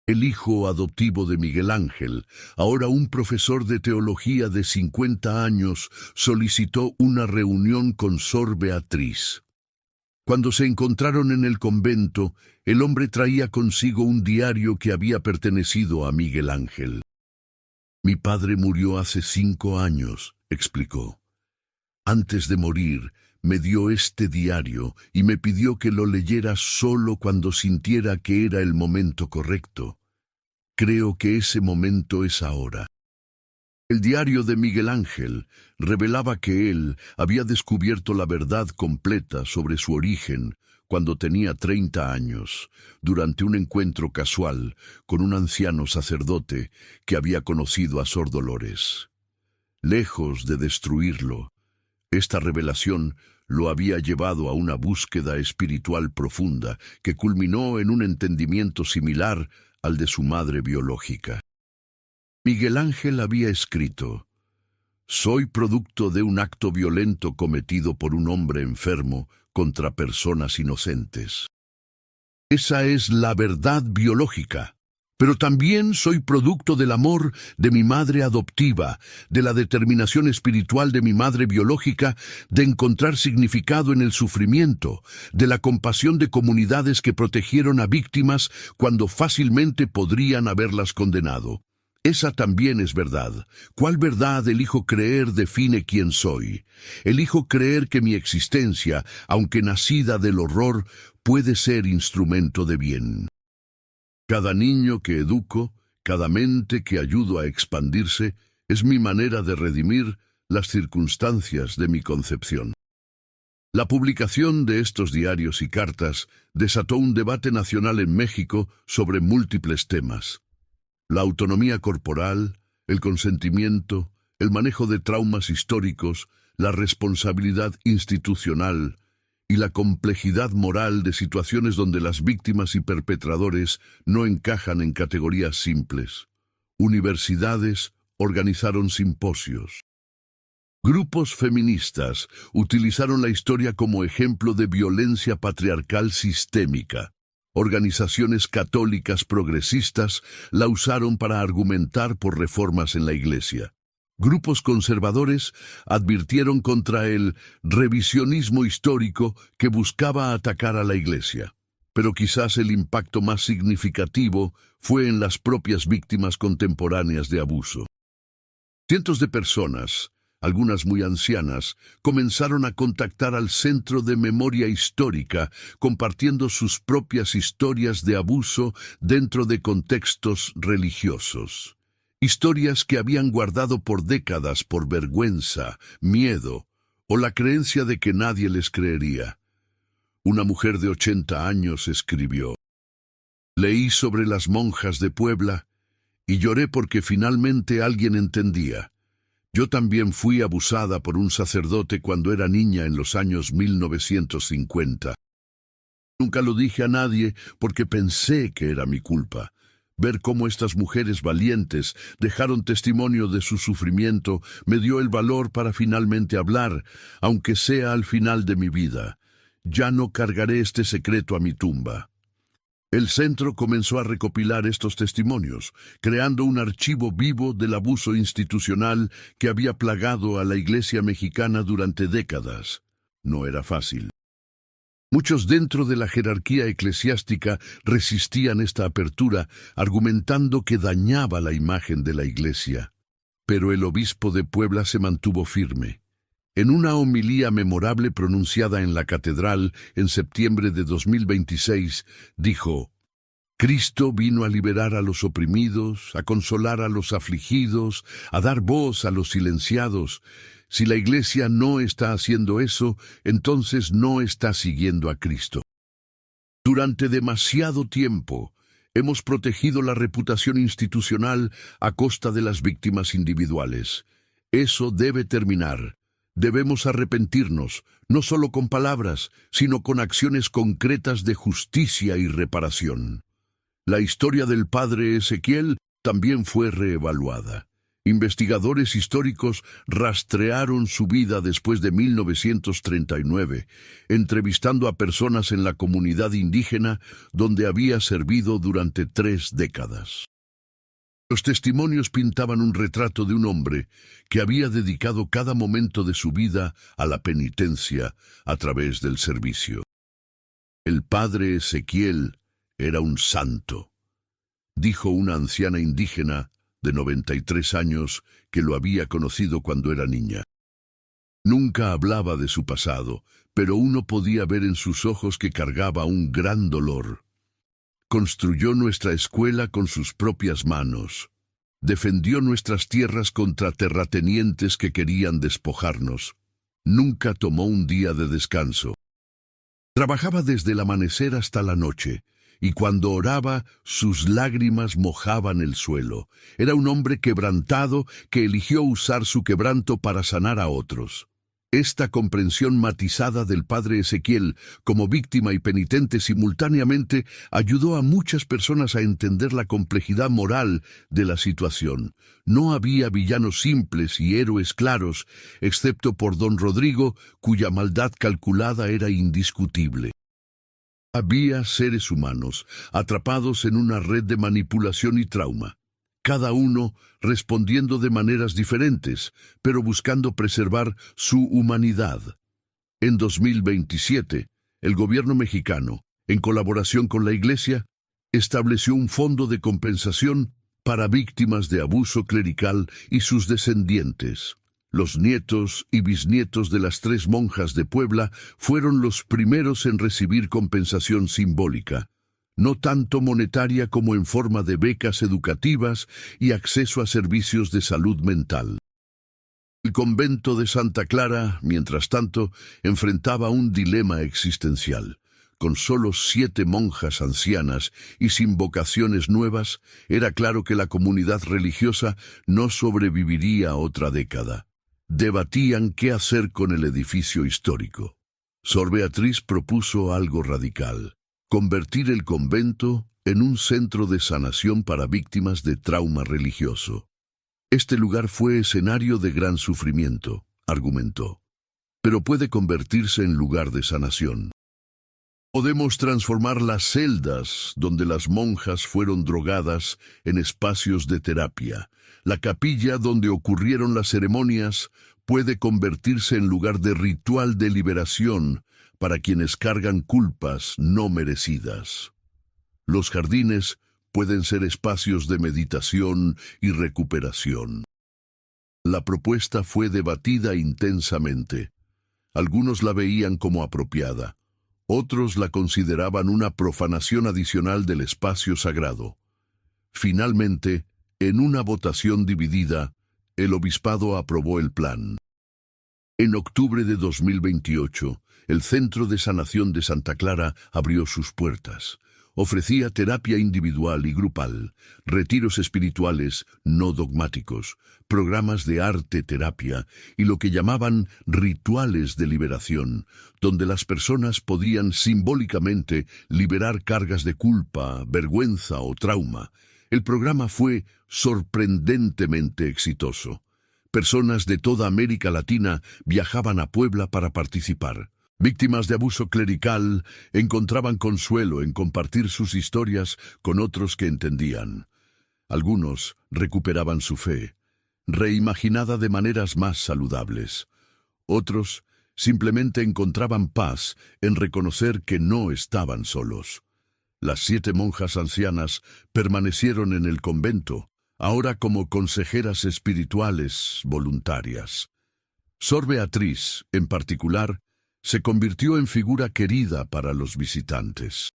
Speaker 1: El hijo adoptivo de Miguel Ángel, ahora un profesor de teología de 50 años, solicitó una reunión con Sor Beatriz. Cuando se encontraron en el convento, el hombre traía consigo un diario que había pertenecido a Miguel Ángel. Mi padre murió hace 5 años, explicó. Antes de morir, me dio este diario y me pidió que lo leyera solo cuando sintiera que era el momento correcto. Creo que ese momento es ahora. El diario de Miguel Ángel revelaba que él había descubierto la verdad completa sobre su origen cuando tenía 30 años, durante un encuentro casual con un anciano sacerdote que había conocido a Sor Dolores. Lejos de destruirlo, esta revelación lo había llevado a una búsqueda espiritual profunda que culminó en un entendimiento similar al de su madre biológica. Miguel Ángel había escrito: «Soy producto de un acto violento cometido por un hombre enfermo contra personas inocentes». Esa es la verdad biológica. Pero también soy producto del amor de mi madre adoptiva, de la determinación espiritual de mi madre biológica de encontrar significado en el sufrimiento, de la compasión de comunidades que protegieron a víctimas cuando fácilmente podrían haberlas condenado. Esa también es verdad. ¿Cuál verdad elijo creer define quién soy? Elijo creer que mi existencia, aunque nacida del horror, puede ser instrumento de bien. Cada niño que educo, cada mente que ayudo a expandirse, es mi manera de redimir las circunstancias de mi concepción. La publicación de estos diarios y cartas desató un debate nacional en México sobre múltiples temas. La autonomía corporal, el consentimiento, el manejo de traumas históricos, la responsabilidad institucional y la complejidad moral de situaciones donde las víctimas y perpetradores no encajan en categorías simples. Universidades organizaron simposios. Grupos feministas utilizaron la historia como ejemplo de violencia patriarcal sistémica. Organizaciones católicas progresistas la usaron para argumentar por reformas en la Iglesia. Grupos conservadores advirtieron contra el revisionismo histórico que buscaba atacar a la Iglesia. Pero quizás el impacto más significativo fue en las propias víctimas contemporáneas de abuso. Cientos de personas, algunas muy ancianas, comenzaron a contactar al Centro de Memoria Histórica, compartiendo sus propias historias de abuso dentro de contextos religiosos. Historias que habían guardado por décadas por vergüenza, miedo o la creencia de que nadie les creería. Una mujer de 80 años escribió: «Leí sobre las monjas de Puebla y lloré porque finalmente alguien entendía. Yo también fui abusada por un sacerdote cuando era niña en los años 1950. Nunca lo dije a nadie porque pensé que era mi culpa. Ver cómo estas mujeres valientes dejaron testimonio de su sufrimiento me dio el valor para finalmente hablar, aunque sea al final de mi vida. Ya no cargaré este secreto a mi tumba». El centro comenzó a recopilar estos testimonios, creando un archivo vivo del abuso institucional que había plagado a la Iglesia mexicana durante décadas. No era fácil. Muchos dentro de la jerarquía eclesiástica resistían esta apertura, argumentando que dañaba la imagen de la Iglesia. Pero el obispo de Puebla se mantuvo firme. En una homilía memorable pronunciada en la catedral en septiembre de 2026, dijo: «Cristo vino a liberar a los oprimidos, a consolar a los afligidos, a dar voz a los silenciados. Si la Iglesia no está haciendo eso, entonces no está siguiendo a Cristo». Durante demasiado tiempo, hemos protegido la reputación institucional a costa de las víctimas individuales. Eso debe terminar. Debemos arrepentirnos, no solo con palabras, sino con acciones concretas de justicia y reparación. La historia del padre Ezequiel también fue reevaluada. Investigadores históricos rastrearon su vida después de 1939, entrevistando a personas en la comunidad indígena donde había servido durante 3 décadas. Los testimonios pintaban un retrato de un hombre que había dedicado cada momento de su vida a la penitencia a través del servicio. El padre Ezequiel era un santo, dijo una anciana indígena de 93 años que lo había conocido cuando era niña. Nunca hablaba de su pasado, pero uno podía ver en sus ojos que cargaba un gran dolor. Construyó nuestra escuela con sus propias manos. Defendió nuestras tierras contra terratenientes que querían despojarnos. Nunca tomó un día de descanso. Trabajaba desde el amanecer hasta la noche, y cuando oraba, sus lágrimas mojaban el suelo. Era un hombre quebrantado que eligió usar su quebranto para sanar a otros. Esta comprensión matizada del padre Ezequiel como víctima y penitente simultáneamente ayudó a muchas personas a entender la complejidad moral de la situación. No había villanos simples y héroes claros, excepto por don Rodrigo, cuya maldad calculada era indiscutible. Había seres humanos atrapados en una red de manipulación y trauma. Cada uno respondiendo de maneras diferentes, pero buscando preservar su humanidad. En 2027, el gobierno mexicano, en colaboración con la Iglesia, estableció un fondo de compensación para víctimas de abuso clerical y sus descendientes. Los nietos y bisnietos de las 3 monjas de Puebla fueron los primeros en recibir compensación simbólica, no tanto monetaria como en forma de becas educativas y acceso a servicios de salud mental. El convento de Santa Clara, mientras tanto, enfrentaba un dilema existencial. Con solo 7 monjas ancianas y sin vocaciones nuevas, era claro que la comunidad religiosa no sobreviviría otra década. Debatían qué hacer con el edificio histórico. Sor Beatriz propuso algo radical: convertir el convento en un centro de sanación para víctimas de trauma religioso. Este lugar fue escenario de gran sufrimiento, argumentó, pero puede convertirse en lugar de sanación. Podemos transformar las celdas donde las monjas fueron drogadas en espacios de terapia. La capilla donde ocurrieron las ceremonias puede convertirse en lugar de ritual de liberación para quienes cargan culpas no merecidas. Los jardines pueden ser espacios de meditación y recuperación. La propuesta fue debatida intensamente. Algunos la veían como apropiada. Otros la consideraban una profanación adicional del espacio sagrado. Finalmente, en una votación dividida, el obispado aprobó el plan. En octubre de 2028, el Centro de Sanación de Santa Clara abrió sus puertas. Ofrecía terapia individual y grupal, retiros espirituales no dogmáticos, programas de arte-terapia y lo que llamaban rituales de liberación, donde las personas podían simbólicamente liberar cargas de culpa, vergüenza o trauma. El programa fue sorprendentemente exitoso. Personas de toda América Latina viajaban a Puebla para participar. Víctimas de abuso clerical encontraban consuelo en compartir sus historias con otros que entendían. Algunos recuperaban su fe, reimaginada de maneras más saludables. Otros simplemente encontraban paz en reconocer que no estaban solos. Las 7 monjas ancianas permanecieron en el convento, ahora como consejeras espirituales voluntarias. Sor Beatriz, en particular, se convirtió en figura querida para los visitantes.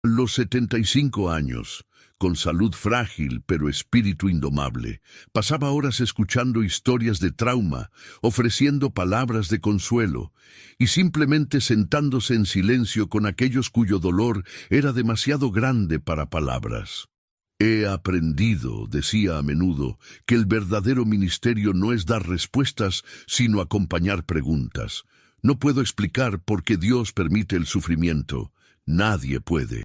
Speaker 1: A los 75 años, con salud frágil pero espíritu indomable, pasaba horas escuchando historias de trauma, ofreciendo palabras de consuelo y simplemente sentándose en silencio con aquellos cuyo dolor era demasiado grande para palabras. He aprendido, decía a menudo, que el verdadero ministerio no es dar respuestas, sino acompañar preguntas. No puedo explicar por qué Dios permite el sufrimiento. Nadie puede.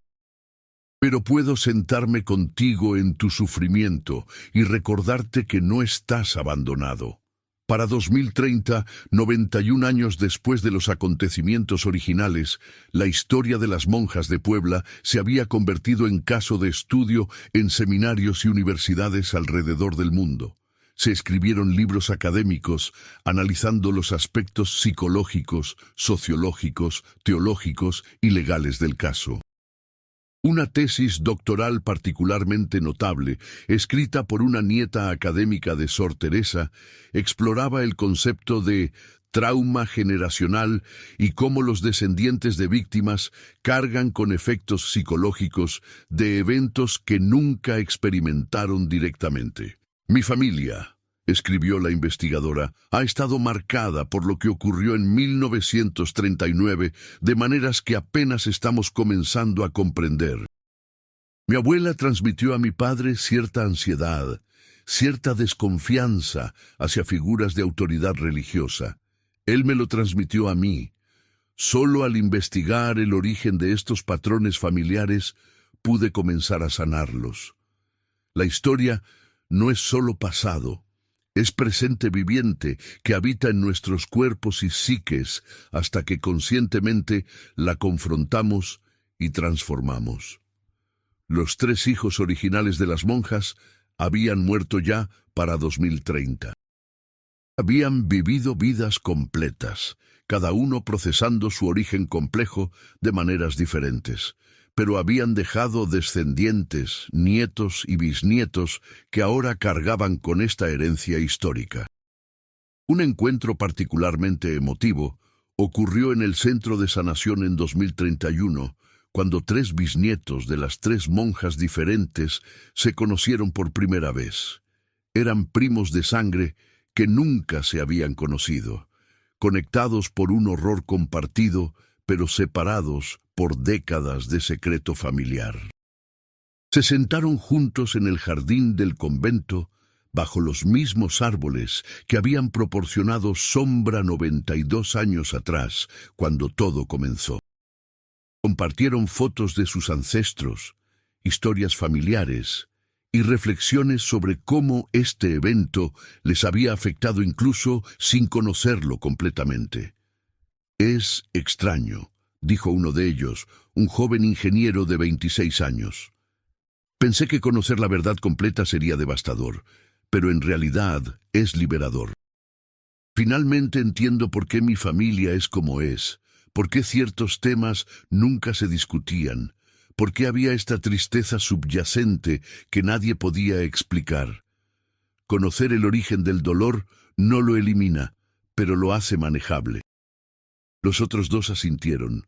Speaker 1: Pero puedo sentarme contigo en tu sufrimiento y recordarte que no estás abandonado. Para 2030, 91 años después de los acontecimientos originales, la historia de las monjas de Puebla se había convertido en caso de estudio en seminarios y universidades alrededor del mundo. Se escribieron libros académicos analizando los aspectos psicológicos, sociológicos, teológicos y legales del caso. Una tesis doctoral particularmente notable, escrita por una nieta académica de Sor Teresa, exploraba el concepto de trauma generacional y cómo los descendientes de víctimas cargan con efectos psicológicos de eventos que nunca experimentaron directamente. Mi familia, escribió la investigadora, ha estado marcada por lo que ocurrió en 1939 de maneras que apenas estamos comenzando a comprender. Mi abuela transmitió a mi padre cierta ansiedad, cierta desconfianza hacia figuras de autoridad religiosa. Él me lo transmitió a mí. Solo al investigar el origen de estos patrones familiares pude comenzar a sanarlos. La historia no es solo pasado, es presente viviente que habita en nuestros cuerpos y psiques hasta que conscientemente la confrontamos y transformamos. Los 3 hijos originales de las monjas habían muerto ya para 2030. Habían vivido vidas completas, cada uno procesando su origen complejo de maneras diferentes, pero habían dejado descendientes, nietos y bisnietos que ahora cargaban con esta herencia histórica. Un encuentro particularmente emotivo ocurrió en el Centro de Sanación en 2031, cuando 3 bisnietos de las 3 monjas diferentes se conocieron por primera vez. Eran primos de sangre que nunca se habían conocido, conectados por un horror compartido, pero separados por décadas de secreto familiar. Se sentaron juntos en el jardín del convento, bajo los mismos árboles que habían proporcionado sombra 92 años atrás, cuando todo comenzó. Compartieron fotos de sus ancestros, historias familiares y reflexiones sobre cómo este evento les había afectado incluso sin conocerlo completamente. Es extraño, dijo uno de ellos, un joven ingeniero de 26 años. Pensé que conocer la verdad completa sería devastador, pero en realidad es liberador. Finalmente entiendo por qué mi familia es como es, por qué ciertos temas nunca se discutían, por qué había esta tristeza subyacente que nadie podía explicar. Conocer el origen del dolor no lo elimina, pero lo hace manejable. Los otros dos asintieron.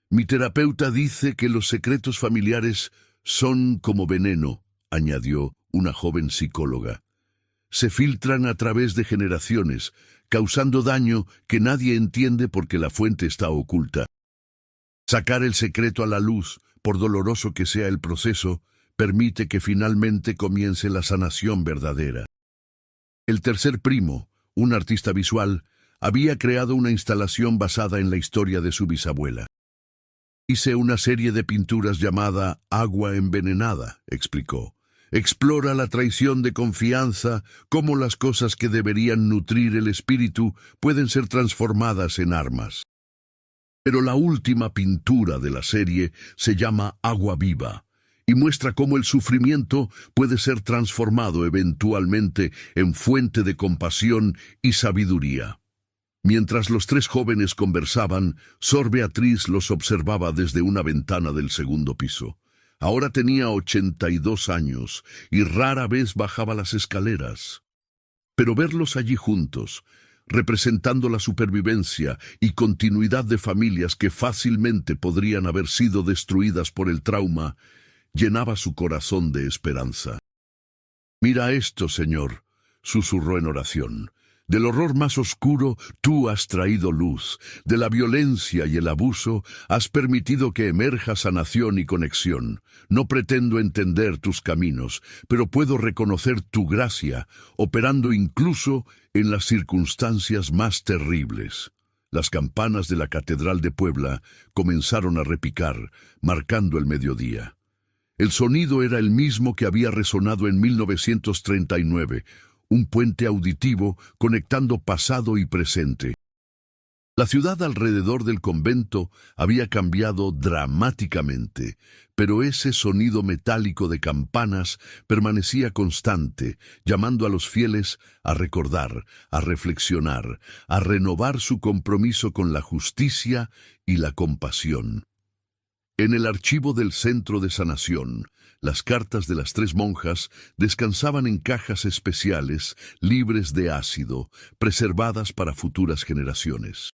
Speaker 1: Mi terapeuta dice que los secretos familiares son como veneno, añadió una joven psicóloga. Se filtran a través de generaciones, causando daño que nadie entiende porque la fuente está oculta. Sacar el secreto a la luz, por doloroso que sea el proceso, permite que finalmente comience la sanación verdadera. El tercer primo, un artista visual, había creado una instalación basada en la historia de su bisabuela. Hice una serie de pinturas llamada Agua Envenenada, explicó. Explora la traición de confianza, cómo las cosas que deberían nutrir el espíritu pueden ser transformadas en armas. Pero la última pintura de la serie se llama Agua Viva y muestra cómo el sufrimiento puede ser transformado eventualmente en fuente de compasión y sabiduría. Mientras los tres jóvenes conversaban, Sor Beatriz los observaba desde una ventana del segundo piso. Ahora tenía 82 años y rara vez bajaba las escaleras. Pero verlos allí juntos, representando la supervivencia y continuidad de familias que fácilmente podrían haber sido destruidas por el trauma, llenaba su corazón de esperanza. «Mira esto, Señor», susurró en oración. «Del horror más oscuro tú has traído luz, de la violencia y el abuso has permitido que emerja sanación y conexión. No pretendo entender tus caminos, pero puedo reconocer tu gracia, operando incluso en las circunstancias más terribles». Las campanas de la Catedral de Puebla comenzaron a repicar, marcando el mediodía. El sonido era el mismo que había resonado en 1939, un puente auditivo conectando pasado y presente. La ciudad alrededor del convento había cambiado dramáticamente, pero ese sonido metálico de campanas permanecía constante, llamando a los fieles a recordar, a reflexionar, a renovar su compromiso con la justicia y la compasión. En el archivo del Centro de Sanación, las cartas de las tres monjas descansaban en cajas especiales, libres de ácido, preservadas para futuras generaciones.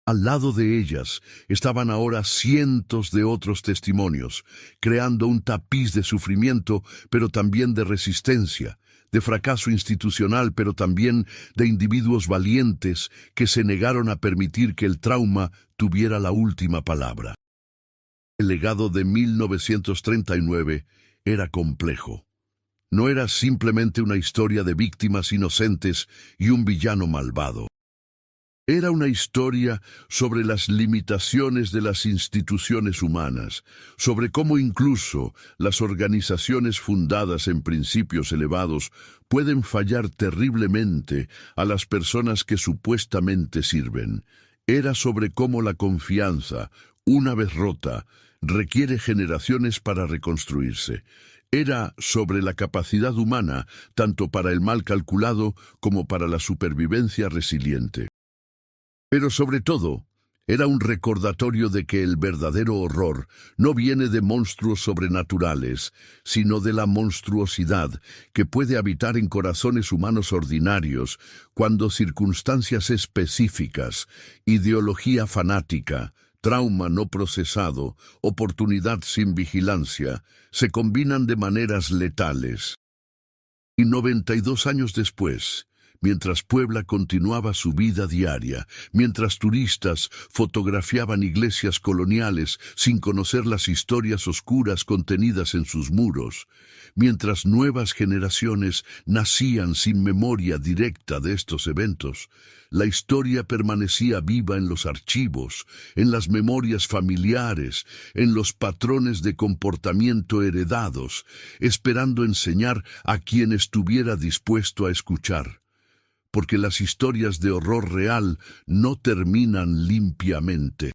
Speaker 1: Al lado de ellas estaban ahora cientos de otros testimonios, creando un tapiz de sufrimiento, pero también de resistencia, de fracaso institucional, pero también de individuos valientes que se negaron a permitir que el trauma tuviera la última palabra. El legado de 1939 era complejo. No era simplemente una historia de víctimas inocentes y un villano malvado. Era una historia sobre las limitaciones de las instituciones humanas, sobre cómo incluso las organizaciones fundadas en principios elevados pueden fallar terriblemente a las personas que supuestamente sirven. Era sobre cómo la confianza, una vez rota, requiere generaciones para reconstruirse. Era sobre la capacidad humana, tanto para el mal calculado como para la supervivencia resiliente. Pero sobre todo, era un recordatorio de que el verdadero horror no viene de monstruos sobrenaturales, sino de la monstruosidad que puede habitar en corazones humanos ordinarios cuando circunstancias específicas, ideología fanática, trauma no procesado, oportunidad sin vigilancia, se combinan de maneras letales. Y 92 años después, mientras Puebla continuaba su vida diaria, mientras turistas fotografiaban iglesias coloniales sin conocer las historias oscuras contenidas en sus muros, mientras nuevas generaciones nacían sin memoria directa de estos eventos, la historia permanecía viva en los archivos, en las memorias familiares, en los patrones de comportamiento heredados, esperando enseñar a quien estuviera dispuesto a escuchar. Porque las historias de horror real no terminan limpiamente.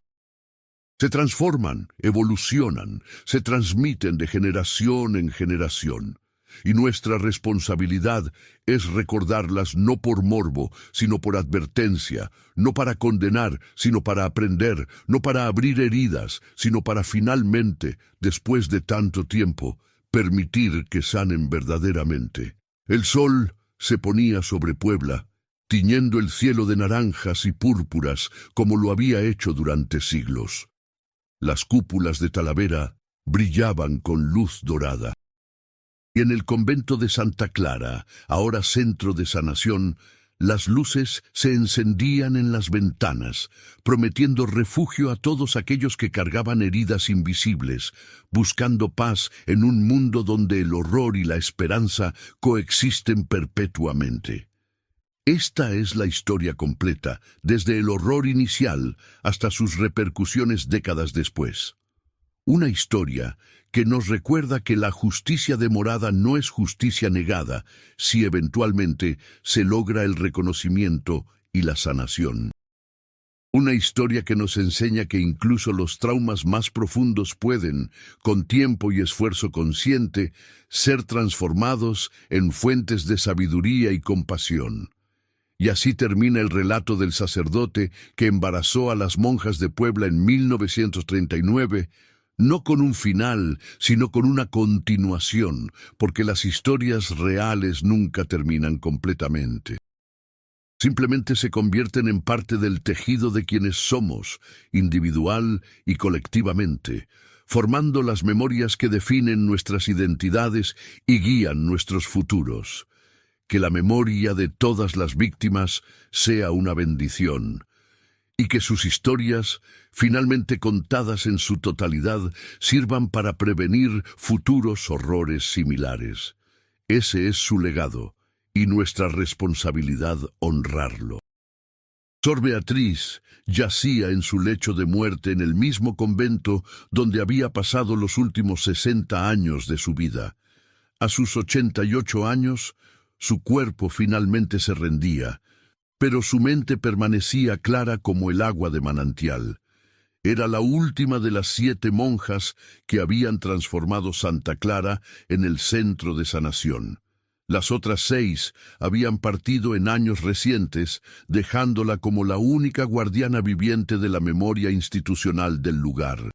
Speaker 1: Se transforman, evolucionan, se transmiten de generación en generación. Y nuestra responsabilidad es recordarlas no por morbo, sino por advertencia, no para condenar, sino para aprender, no para abrir heridas, sino para finalmente, después de tanto tiempo, permitir que sanen verdaderamente. El sol se ponía sobre Puebla, tiñendo el cielo de naranjas y púrpuras como lo había hecho durante siglos. Las cúpulas de Talavera brillaban con luz dorada. Y en el convento de Santa Clara, ahora centro de sanación, las luces se encendían en las ventanas, prometiendo refugio a todos aquellos que cargaban heridas invisibles, buscando paz en un mundo donde el horror y la esperanza coexisten perpetuamente. Esta es la historia completa, desde el horror inicial hasta sus repercusiones décadas después. Una historia que nos recuerda que la justicia demorada no es justicia negada si eventualmente se logra el reconocimiento y la sanación. Una historia que nos enseña que incluso los traumas más profundos pueden, con tiempo y esfuerzo consciente, ser transformados en fuentes de sabiduría y compasión. Y así termina el relato del sacerdote que embarazó a las monjas de Puebla en 1939, no con un final, sino con una continuación, porque las historias reales nunca terminan completamente. Simplemente se convierten en parte del tejido de quienes somos, individual y colectivamente, formando las memorias que definen nuestras identidades y guían nuestros futuros. Que la memoria de todas las víctimas sea una bendición, y que sus historias, finalmente contadas en su totalidad, sirvan para prevenir futuros horrores similares. Ese es su legado, y nuestra responsabilidad honrarlo. Sor Beatriz yacía en su lecho de muerte en el mismo convento donde había pasado los últimos 60 años de su vida. A sus 88 años, su cuerpo finalmente se rendía, pero su mente permanecía clara como el agua de manantial. Era la última de las 7 monjas que habían transformado Santa Clara en el centro de sanación. Las otras 6 habían partido en años recientes, dejándola como la única guardiana viviente de la memoria institucional del lugar.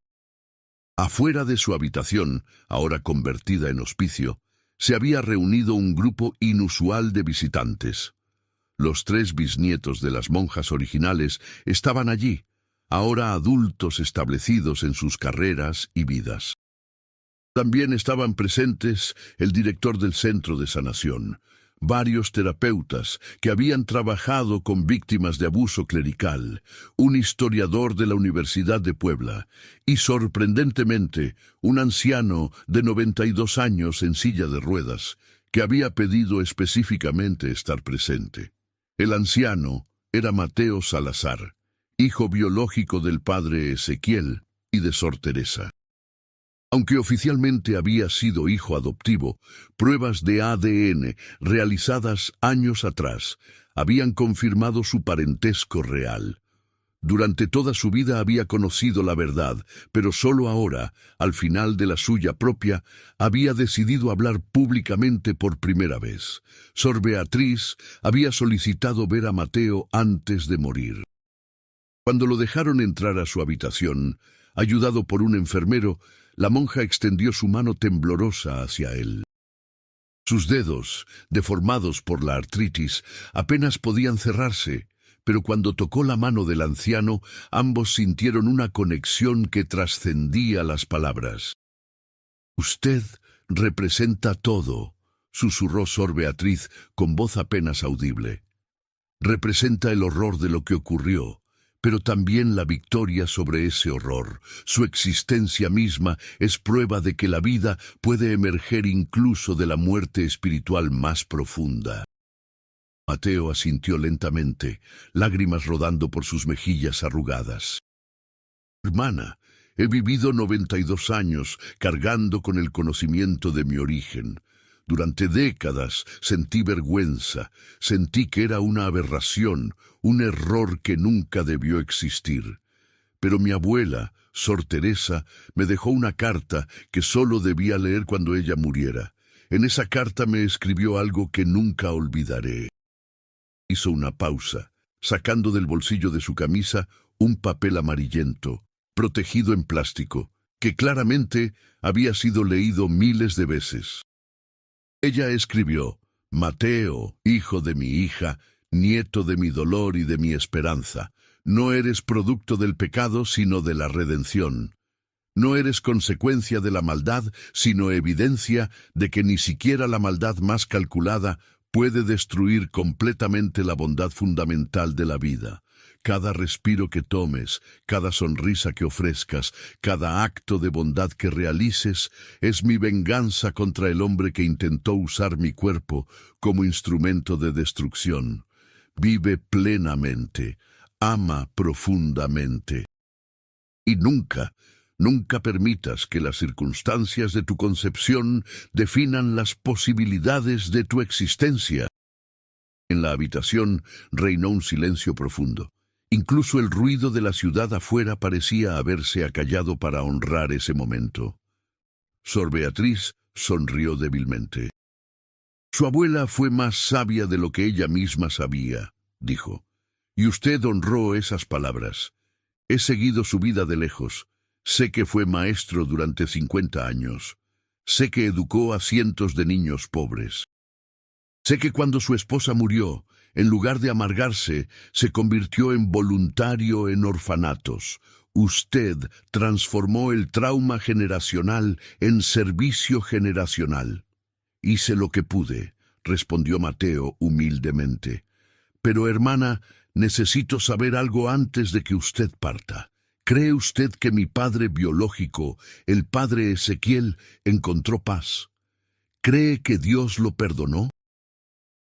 Speaker 1: Afuera de su habitación, ahora convertida en hospicio, se había reunido un grupo inusual de visitantes. Los 3 bisnietos de las monjas originales estaban allí, ahora adultos establecidos en sus carreras y vidas. También estaban presentes el director del centro de sanación, varios terapeutas que habían trabajado con víctimas de abuso clerical, un historiador de la Universidad de Puebla y, sorprendentemente, un anciano de 92 años en silla de ruedas, que había pedido específicamente estar presente. El anciano era Mateo Salazar, hijo biológico del padre Ezequiel y de Sor Teresa. Aunque oficialmente había sido hijo adoptivo, pruebas de ADN realizadas años atrás habían confirmado su parentesco real. Durante toda su vida había conocido la verdad, pero solo ahora, al final de la suya propia, había decidido hablar públicamente por primera vez. Sor Beatriz había solicitado ver a Mateo antes de morir. Cuando lo dejaron entrar a su habitación, ayudado por un enfermero, la monja extendió su mano temblorosa hacia él. Sus dedos, deformados por la artritis, apenas podían cerrarse, pero cuando tocó la mano del anciano, ambos sintieron una conexión que trascendía las palabras. «Usted representa todo», susurró Sor Beatriz con voz apenas audible. «Representa el horror de lo que ocurrió, pero también la victoria sobre ese horror. Su existencia misma es prueba de que la vida puede emerger incluso de la muerte espiritual más profunda». Mateo asintió lentamente, lágrimas rodando por sus mejillas arrugadas. «Hermana, he vivido 92 años cargando con el conocimiento de mi origen. Durante décadas sentí vergüenza, sentí que era una aberración, un error que nunca debió existir. Pero mi abuela, Sor Teresa, me dejó una carta que solo debía leer cuando ella muriera. En esa carta me escribió algo que nunca olvidaré. Hizo una pausa, sacando del bolsillo de su camisa un papel amarillento, protegido en plástico, que claramente había sido leído miles de veces. Ella escribió: Mateo, hijo de mi hija, nieto de mi dolor y de mi esperanza, no eres producto del pecado, sino de la redención. No eres consecuencia de la maldad, sino evidencia de que ni siquiera la maldad más calculada puede destruir completamente la bondad fundamental de la vida. Cada respiro que tomes, cada sonrisa que ofrezcas, cada acto de bondad que realices, es mi venganza contra el hombre que intentó usar mi cuerpo como instrumento de destrucción. Vive plenamente, ama profundamente. Y nunca permitas que las circunstancias de tu concepción definan las posibilidades de tu existencia. En la habitación reinó un silencio profundo. Incluso el ruido de la ciudad afuera parecía haberse acallado para honrar ese momento. Sor Beatriz sonrió débilmente. Su abuela fue más sabia de lo que ella misma sabía, dijo. Y usted honró esas palabras. He seguido su vida de lejos. Sé que fue maestro durante 50 años. Sé que educó a cientos de niños pobres. Sé que cuando su esposa murió, en lugar de amargarse, se convirtió en voluntario en orfanatos. Usted transformó el trauma generacional en servicio generacional. Hice lo que pude, respondió Mateo humildemente. Pero, hermana, necesito saber algo antes de que usted parta. ¿Cree usted que mi padre biológico, el padre Ezequiel, encontró paz? ¿Cree que Dios lo perdonó?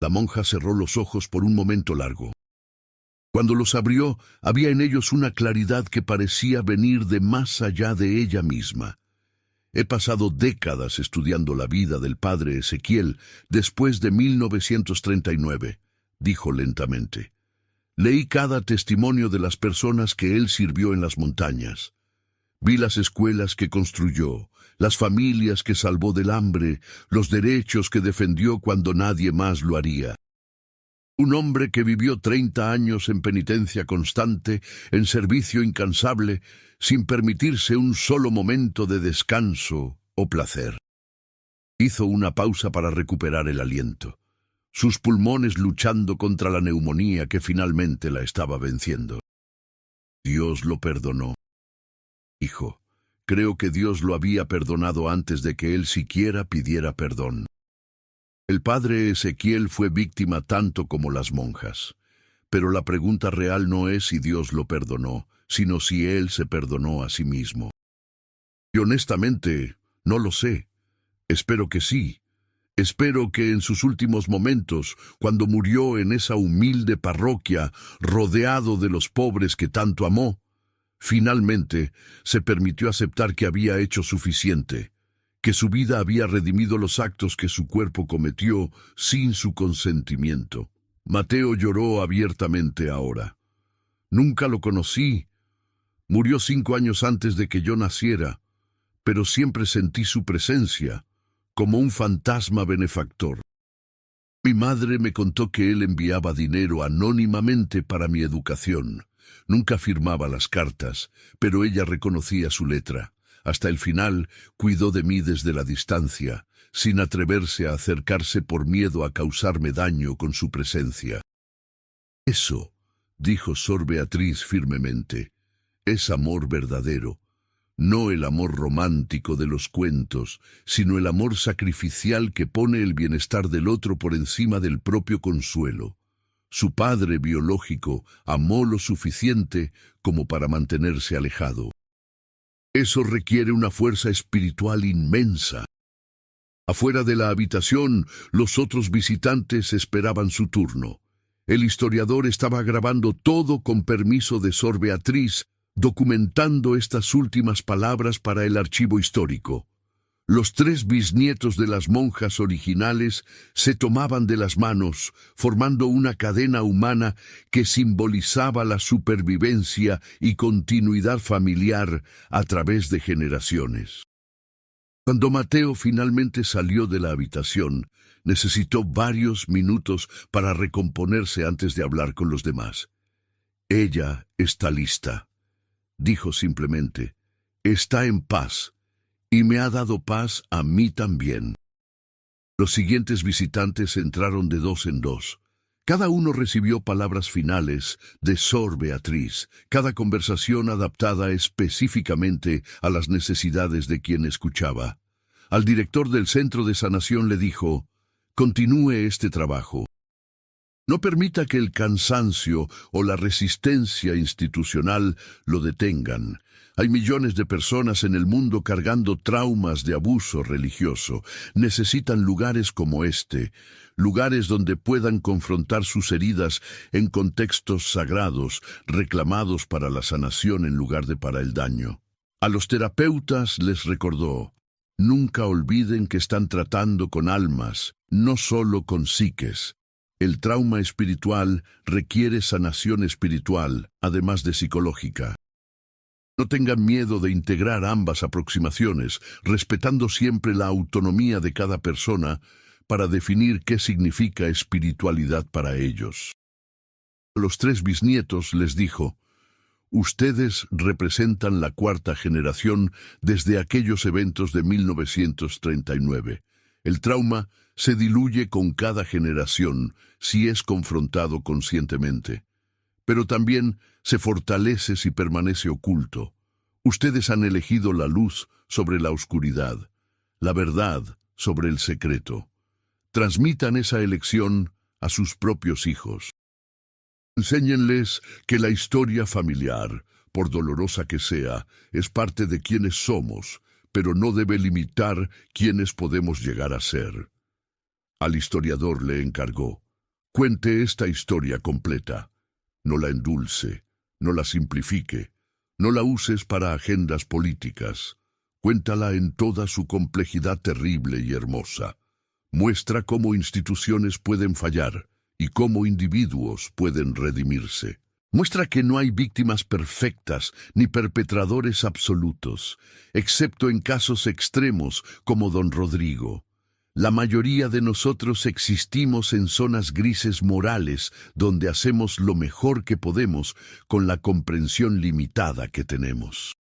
Speaker 1: La monja cerró los ojos por un momento largo. Cuando los abrió, había en ellos una claridad que parecía venir de más allá de ella misma. He pasado décadas estudiando la vida del padre Ezequiel después de 1939, dijo lentamente. Leí cada testimonio de las personas que él sirvió en las montañas. Vi las escuelas que construyó, las familias que salvó del hambre, los derechos que defendió cuando nadie más lo haría. Un hombre que vivió 30 años en penitencia constante, en servicio incansable, sin permitirse un solo momento de descanso o placer. Hizo una pausa para recuperar el aliento, sus pulmones luchando contra la neumonía que finalmente la estaba venciendo. Dios lo perdonó. Hijo, creo que Dios lo había perdonado antes de que él siquiera pidiera perdón. El padre Ezequiel fue víctima tanto como las monjas. Pero la pregunta real no es si Dios lo perdonó, sino si él se perdonó a sí mismo. Y honestamente, no lo sé. Espero que sí. Espero que en sus últimos momentos, cuando murió en esa humilde parroquia, rodeado de los pobres que tanto amó, finalmente se permitió aceptar que había hecho suficiente, que su vida había redimido los actos que su cuerpo cometió sin su consentimiento. Mateo lloró abiertamente ahora. Nunca lo conocí. Murió 5 años antes de que yo naciera, pero siempre sentí su presencia, como un fantasma benefactor. Mi madre me contó que él enviaba dinero anónimamente para mi educación. Nunca firmaba las cartas, pero ella reconocía su letra. Hasta el final cuidó de mí desde la distancia, sin atreverse a acercarse por miedo a causarme daño con su presencia. Eso, dijo Sor Beatriz firmemente, es amor verdadero. No el amor romántico de los cuentos, sino el amor sacrificial que pone el bienestar del otro por encima del propio consuelo. Su padre biológico amó lo suficiente como para mantenerse alejado. Eso requiere una fuerza espiritual inmensa. Afuera de la habitación, los otros visitantes esperaban su turno. El historiador estaba grabando todo con permiso de Sor Beatriz, documentando estas últimas palabras para el archivo histórico. Los 3 bisnietos de las monjas originales se tomaban de las manos, formando una cadena humana que simbolizaba la supervivencia y continuidad familiar a través de generaciones. Cuando Mateo finalmente salió de la habitación, necesitó varios minutos para recomponerse antes de hablar con los demás. «Ella está lista», dijo simplemente. «Está en paz, y me ha dado paz a mí también». Los siguientes visitantes entraron de 2 en 2. Cada uno recibió palabras finales de Sor Beatriz, cada conversación adaptada específicamente a las necesidades de quien escuchaba. Al director del centro de sanación le dijo: «Continúe este trabajo. No permita que el cansancio o la resistencia institucional lo detengan. Hay millones de personas en el mundo cargando traumas de abuso religioso. Necesitan lugares como este, lugares donde puedan confrontar sus heridas en contextos sagrados, reclamados para la sanación en lugar de para el daño». A los terapeutas les recordó: «Nunca olviden que están tratando con almas, no solo con psiques. El trauma espiritual requiere sanación espiritual, además de psicológica. No tengan miedo de integrar ambas aproximaciones, respetando siempre la autonomía de cada persona para definir qué significa espiritualidad para ellos». A los 3 bisnietos les dijo: «Ustedes representan la 4ª generación desde aquellos eventos de 1939. El trauma se diluye con cada generación si es confrontado conscientemente, pero también se fortalece si permanece oculto. Ustedes han elegido la luz sobre la oscuridad, la verdad sobre el secreto. Transmitan esa elección a sus propios hijos. Enséñenles que la historia familiar, por dolorosa que sea, es parte de quienes somos, pero no debe limitar quiénes podemos llegar a ser». Al historiador le encargó: «Cuente esta historia completa. No la endulce, no la simplifique, no la uses para agendas políticas. Cuéntala en toda su complejidad terrible y hermosa. Muestra cómo instituciones pueden fallar y cómo individuos pueden redimirse. Muestra que no hay víctimas perfectas ni perpetradores absolutos, excepto en casos extremos como don Rodrigo. La mayoría de nosotros existimos en zonas grises morales donde hacemos lo mejor que podemos con la comprensión limitada que tenemos».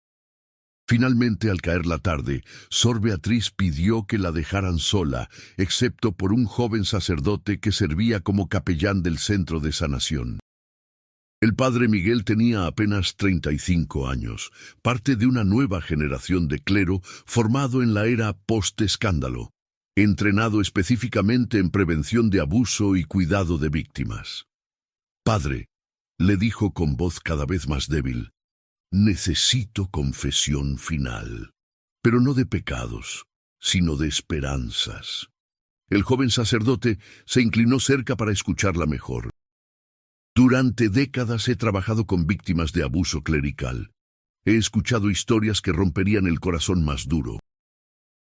Speaker 1: Finalmente, al caer la tarde, Sor Beatriz pidió que la dejaran sola, excepto por un joven sacerdote que servía como capellán del centro de sanación. El padre Miguel tenía apenas 35 años, parte de una nueva generación de clero formado en la era post-escándalo, entrenado específicamente en prevención de abuso y cuidado de víctimas. «Padre», le dijo con voz cada vez más débil, «necesito confesión final, pero no de pecados, sino de esperanzas». El joven sacerdote se inclinó cerca para escucharla mejor. «Durante décadas he trabajado con víctimas de abuso clerical. He escuchado historias que romperían el corazón más duro.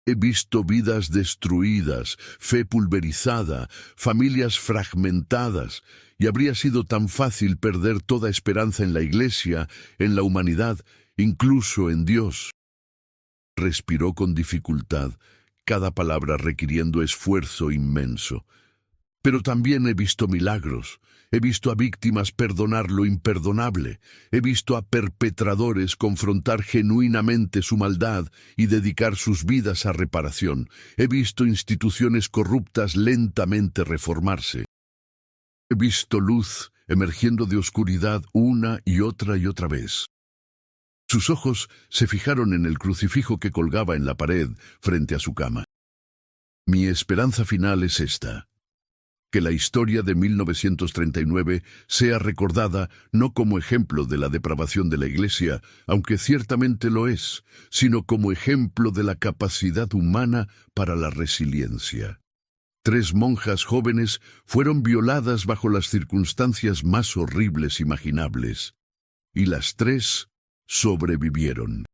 Speaker 1: He visto vidas destruidas, fe pulverizada, familias fragmentadas, y habría sido tan fácil perder toda esperanza en la Iglesia, en la humanidad, incluso en Dios». Respiró con dificultad, cada palabra requiriendo esfuerzo inmenso. «Pero también he visto milagros. He visto a víctimas perdonar lo imperdonable. He visto a perpetradores confrontar genuinamente su maldad y dedicar sus vidas a reparación. He visto instituciones corruptas lentamente reformarse. He visto luz emergiendo de oscuridad una y otra vez». Sus ojos se fijaron en el crucifijo que colgaba en la pared frente a su cama. «Mi esperanza final es esta: que la historia de 1939 sea recordada no como ejemplo de la depravación de la Iglesia, aunque ciertamente lo es, sino como ejemplo de la capacidad humana para la resiliencia». 3 monjas jóvenes fueron violadas bajo las circunstancias más horribles imaginables, y las 3 sobrevivieron.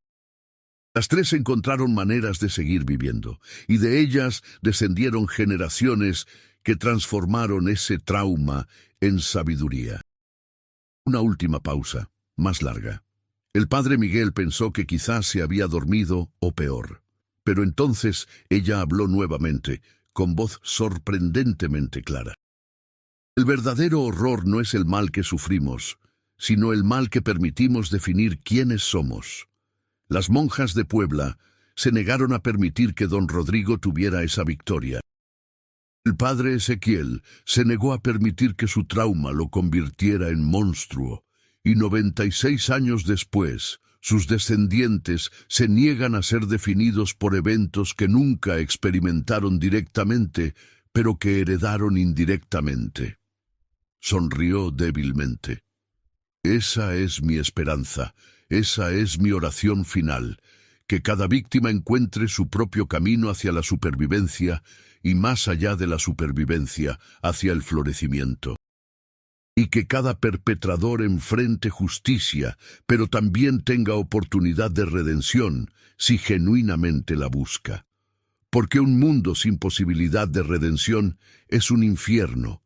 Speaker 1: Las tres encontraron maneras de seguir viviendo, y de ellas descendieron generaciones que transformaron ese trauma en sabiduría. Una última pausa, más larga. El padre Miguel pensó que quizás se había dormido o peor. Pero entonces ella habló nuevamente, con voz sorprendentemente clara. El verdadero horror no es el mal que sufrimos, sino el mal que permitimos definir quiénes somos. Las monjas de Puebla se negaron a permitir que don Rodrigo tuviera esa victoria. El padre Ezequiel se negó a permitir que su trauma lo convirtiera en monstruo, y 96 años después, sus descendientes se niegan a ser definidos por eventos que nunca experimentaron directamente, pero que heredaron indirectamente. Sonrió débilmente. Esa es mi esperanza, esa es mi oración final, que cada víctima encuentre su propio camino hacia la supervivencia y más allá de la supervivencia, hacia el florecimiento. Y que cada perpetrador enfrente justicia, pero también tenga oportunidad de redención si genuinamente la busca. Porque un mundo sin posibilidad de redención es un infierno,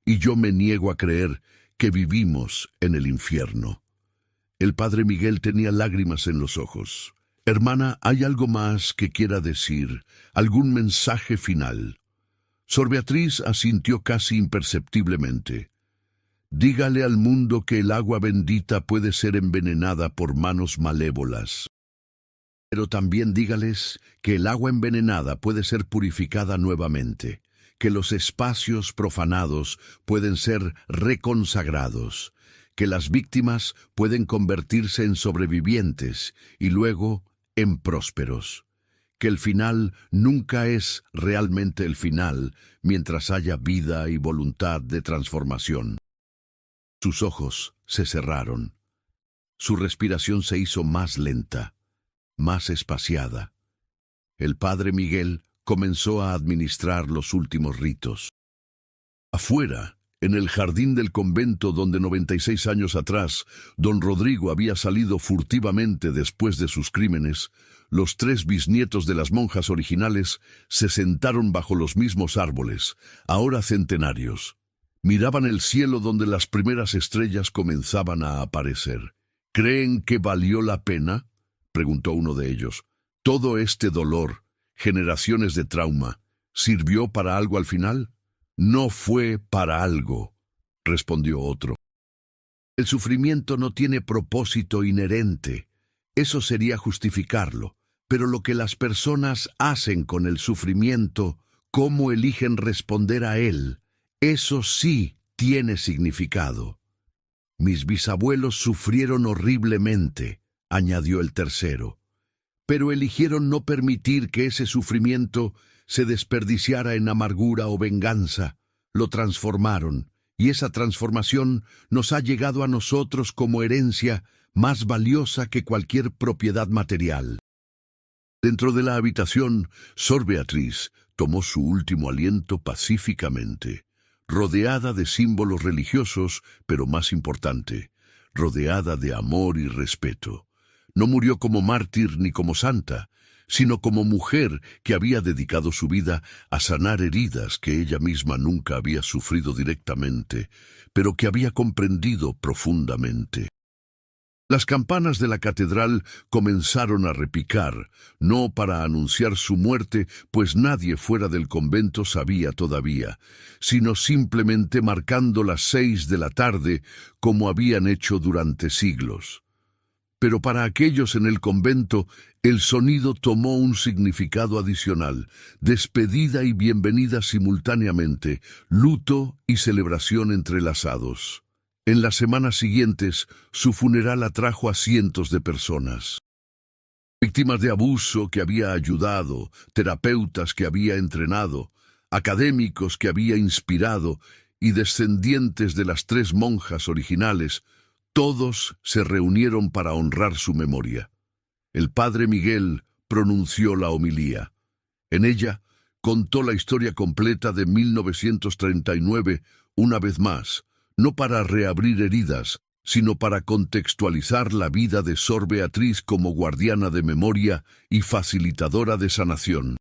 Speaker 1: y yo me niego a creer que vivimos en el infierno. El padre Miguel tenía lágrimas en los ojos. Hermana, ¿hay algo más que quiera decir? ¿Algún mensaje final? Sor Beatriz asintió casi imperceptiblemente. Dígale al mundo que el agua bendita puede ser envenenada por manos malévolas. Pero también dígales que el agua envenenada puede ser purificada nuevamente, que los espacios profanados pueden ser reconsagrados, que las víctimas pueden convertirse en sobrevivientes y luego en prósperos, que el final nunca es realmente el final mientras haya vida y voluntad de transformación. Sus ojos se cerraron. Su respiración se hizo más lenta, más espaciada. El padre Miguel comenzó a administrar los últimos ritos. Afuera, en el jardín del convento donde 96 años atrás don Rodrigo había salido furtivamente después de sus crímenes, los tres bisnietos de las monjas originales se sentaron bajo los mismos árboles, ahora centenarios. Miraban el cielo donde las primeras estrellas comenzaban a aparecer. ¿Creen que valió la pena?, preguntó uno de ellos. ¿Todo este dolor, generaciones de trauma, sirvió para algo al final? No fue para algo, respondió otro. El sufrimiento no tiene propósito inherente. Eso sería justificarlo. Pero lo que las personas hacen con el sufrimiento, cómo eligen responder a él, eso sí tiene significado. Mis bisabuelos sufrieron horriblemente, añadió el tercero, pero eligieron no permitir que ese sufrimiento se desperdiciara en amargura o venganza. Lo transformaron, y esa transformación nos ha llegado a nosotros como herencia más valiosa que cualquier propiedad material. Dentro de la habitación, Sor Beatriz tomó su último aliento pacíficamente, rodeada de símbolos religiosos, pero más importante, rodeada de amor y respeto. No murió como mártir ni como santa, sino como mujer que había dedicado su vida a sanar heridas que ella misma nunca había sufrido directamente, pero que había comprendido profundamente. Las campanas de la catedral comenzaron a repicar, no para anunciar su muerte, pues nadie fuera del convento sabía todavía, sino simplemente marcando las 6 de la tarde, como habían hecho durante siglos. Pero para aquellos en el convento, el sonido tomó un significado adicional, despedida y bienvenida simultáneamente, luto y celebración entrelazados. En las semanas siguientes, su funeral atrajo a cientos de personas. Víctimas de abuso que había ayudado, terapeutas que había entrenado, académicos que había inspirado y descendientes de las 3 monjas originales, todos se reunieron para honrar su memoria. El padre Miguel pronunció la homilía. En ella, contó la historia completa de 1939 una vez más, no para reabrir heridas, sino para contextualizar la vida de Sor Beatriz como guardiana de memoria y facilitadora de sanación.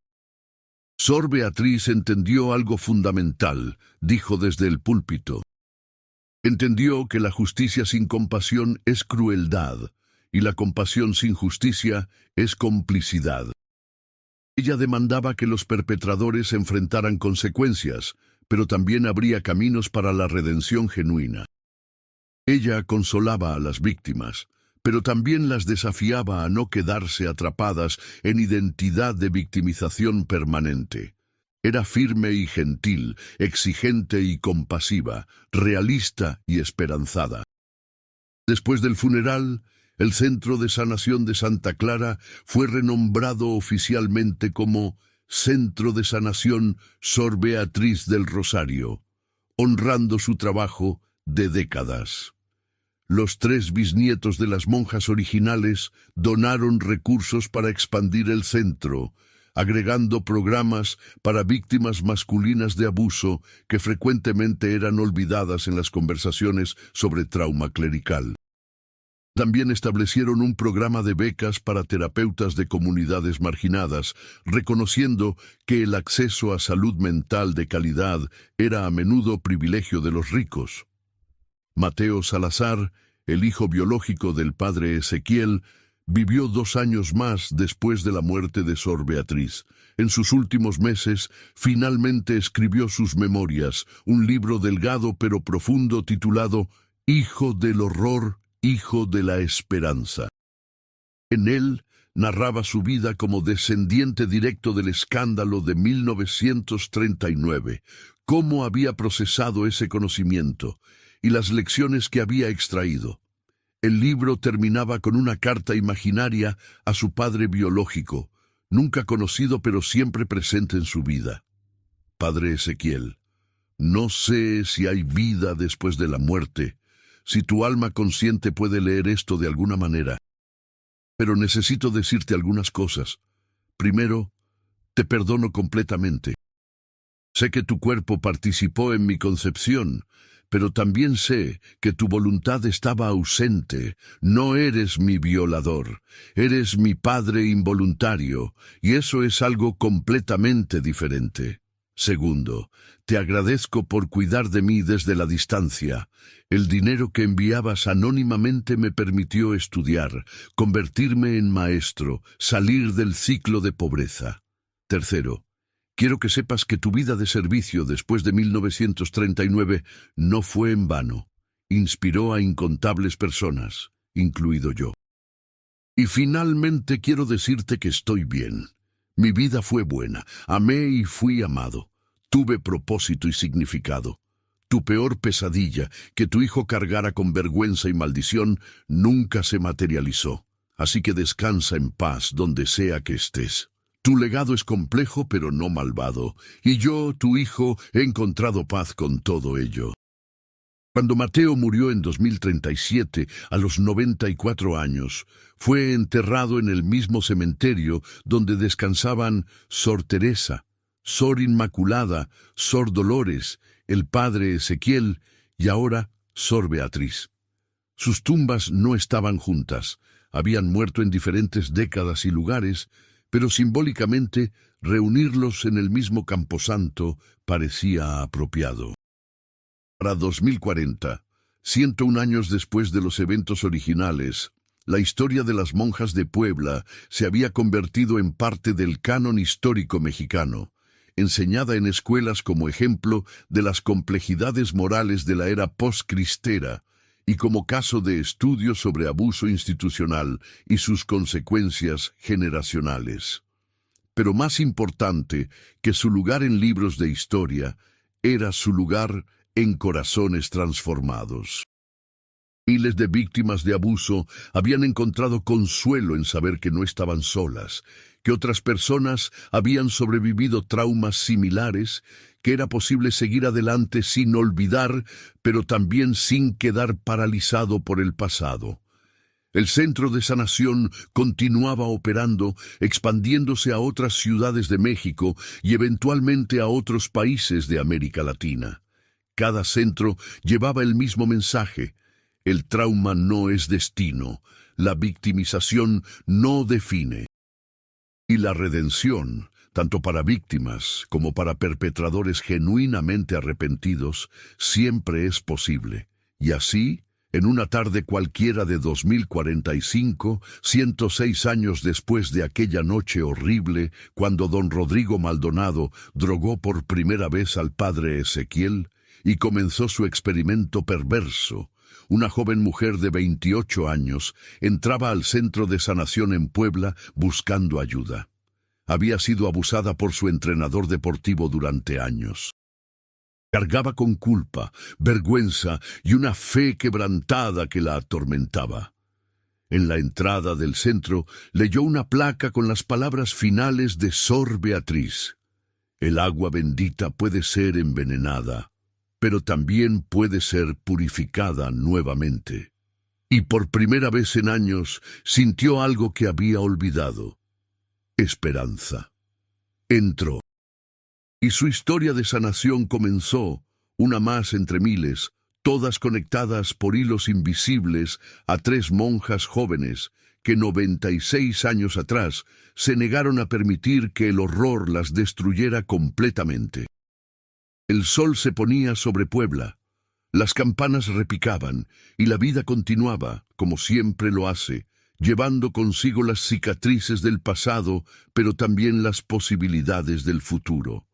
Speaker 1: Sor Beatriz entendió algo fundamental, dijo desde el púlpito. Entendió que la justicia sin compasión es crueldad, y la compasión sin justicia es complicidad. Ella demandaba que los perpetradores enfrentaran consecuencias, pero también habría caminos para la redención genuina. Ella consolaba a las víctimas, pero también las desafiaba a no quedarse atrapadas en identidad de victimización permanente. Era firme y gentil, exigente y compasiva, realista y esperanzada. Después del funeral, el Centro de Sanación de Santa Clara fue renombrado oficialmente como Centro de Sanación Sor Beatriz del Rosario, honrando su trabajo de décadas. Los 3 bisnietos de las monjas originales donaron recursos para expandir el centro, agregando programas para víctimas masculinas de abuso que frecuentemente eran olvidadas en las conversaciones sobre trauma clerical. También establecieron un programa de becas para terapeutas de comunidades marginadas, reconociendo que el acceso a salud mental de calidad era a menudo privilegio de los ricos. Mateo Salazar, el hijo biológico del padre Ezequiel, vivió 2 años más después de la muerte de Sor Beatriz. En sus últimos meses, finalmente escribió sus memorias, un libro delgado pero profundo titulado Hijo del horror, Hijo de la esperanza. En él narraba su vida como descendiente directo del escándalo de 1939, cómo había procesado ese conocimiento y las lecciones que había extraído. El libro terminaba con una carta imaginaria a su padre biológico, nunca conocido pero siempre presente en su vida. Padre Ezequiel, no sé si hay vida después de la muerte, si tu alma consciente puede leer esto de alguna manera. Pero necesito decirte algunas cosas. Primero, te perdono completamente. Sé que tu cuerpo participó en mi concepción, pero también sé que tu voluntad estaba ausente. No eres mi violador, eres mi padre involuntario, y eso es algo completamente diferente. Segundo, te agradezco por cuidar de mí desde la distancia. El dinero que enviabas anónimamente me permitió estudiar, convertirme en maestro, salir del ciclo de pobreza. Tercero, quiero que sepas que tu vida de servicio después de 1939 no fue en vano. Inspiró a incontables personas, incluido yo. Y finalmente quiero decirte que estoy bien. Mi vida fue buena, amé y fui amado. Tuve propósito y significado. Tu peor pesadilla, que tu hijo cargara con vergüenza y maldición, nunca se materializó. Así que descansa en paz donde sea que estés. Tu legado es complejo pero no malvado, y yo, tu hijo, he encontrado paz con todo ello. Cuando Mateo murió en 2037, a los 94 años, fue enterrado en el mismo cementerio donde descansaban Sor Teresa, Sor Inmaculada, Sor Dolores, el padre Ezequiel y ahora Sor Beatriz. Sus tumbas no estaban juntas, habían muerto en diferentes décadas y lugares, pero simbólicamente reunirlos en el mismo camposanto parecía apropiado. Para 2040, 101 años después de los eventos originales, la historia de las monjas de Puebla se había convertido en parte del canon histórico mexicano, enseñada en escuelas como ejemplo de las complejidades morales de la era postcristera y como caso de estudio sobre abuso institucional y sus consecuencias generacionales. Pero más importante que su lugar en libros de historia, era su lugar en corazones transformados. Miles de víctimas de abuso habían encontrado consuelo en saber que no estaban solas, que otras personas habían sobrevivido traumas similares, que era posible seguir adelante sin olvidar, pero también sin quedar paralizado por el pasado. El Centro de Sanación continuaba operando, expandiéndose a otras ciudades de México y eventualmente a otros países de América Latina. Cada centro llevaba el mismo mensaje: El trauma no es destino, la victimización no define. Y la redención, tanto para víctimas como para perpetradores genuinamente arrepentidos, siempre es posible. Y así, en una tarde cualquiera de 2045, 106 años después de aquella noche horrible, cuando don Rodrigo Maldonado drogó por primera vez al padre Ezequiel y comenzó su experimento perverso, una joven mujer de 28 años entraba al centro de sanación en Puebla buscando ayuda. Había sido abusada por su entrenador deportivo durante años. Cargaba con culpa, vergüenza y una fe quebrantada que la atormentaba. En la entrada del centro leyó una placa con las palabras finales de Sor Beatriz. El agua bendita puede ser envenenada, pero también puede ser purificada nuevamente. Y por primera vez en años sintió algo que había olvidado: esperanza. Entró. Y su historia de sanación comenzó, una más entre miles, todas conectadas por hilos invisibles a 3 monjas jóvenes que 96 años atrás se negaron a permitir que el horror las destruyera completamente. El sol se ponía sobre Puebla, las campanas repicaban y la vida continuaba, como siempre lo hace, llevando consigo las cicatrices del pasado, pero también las posibilidades del futuro.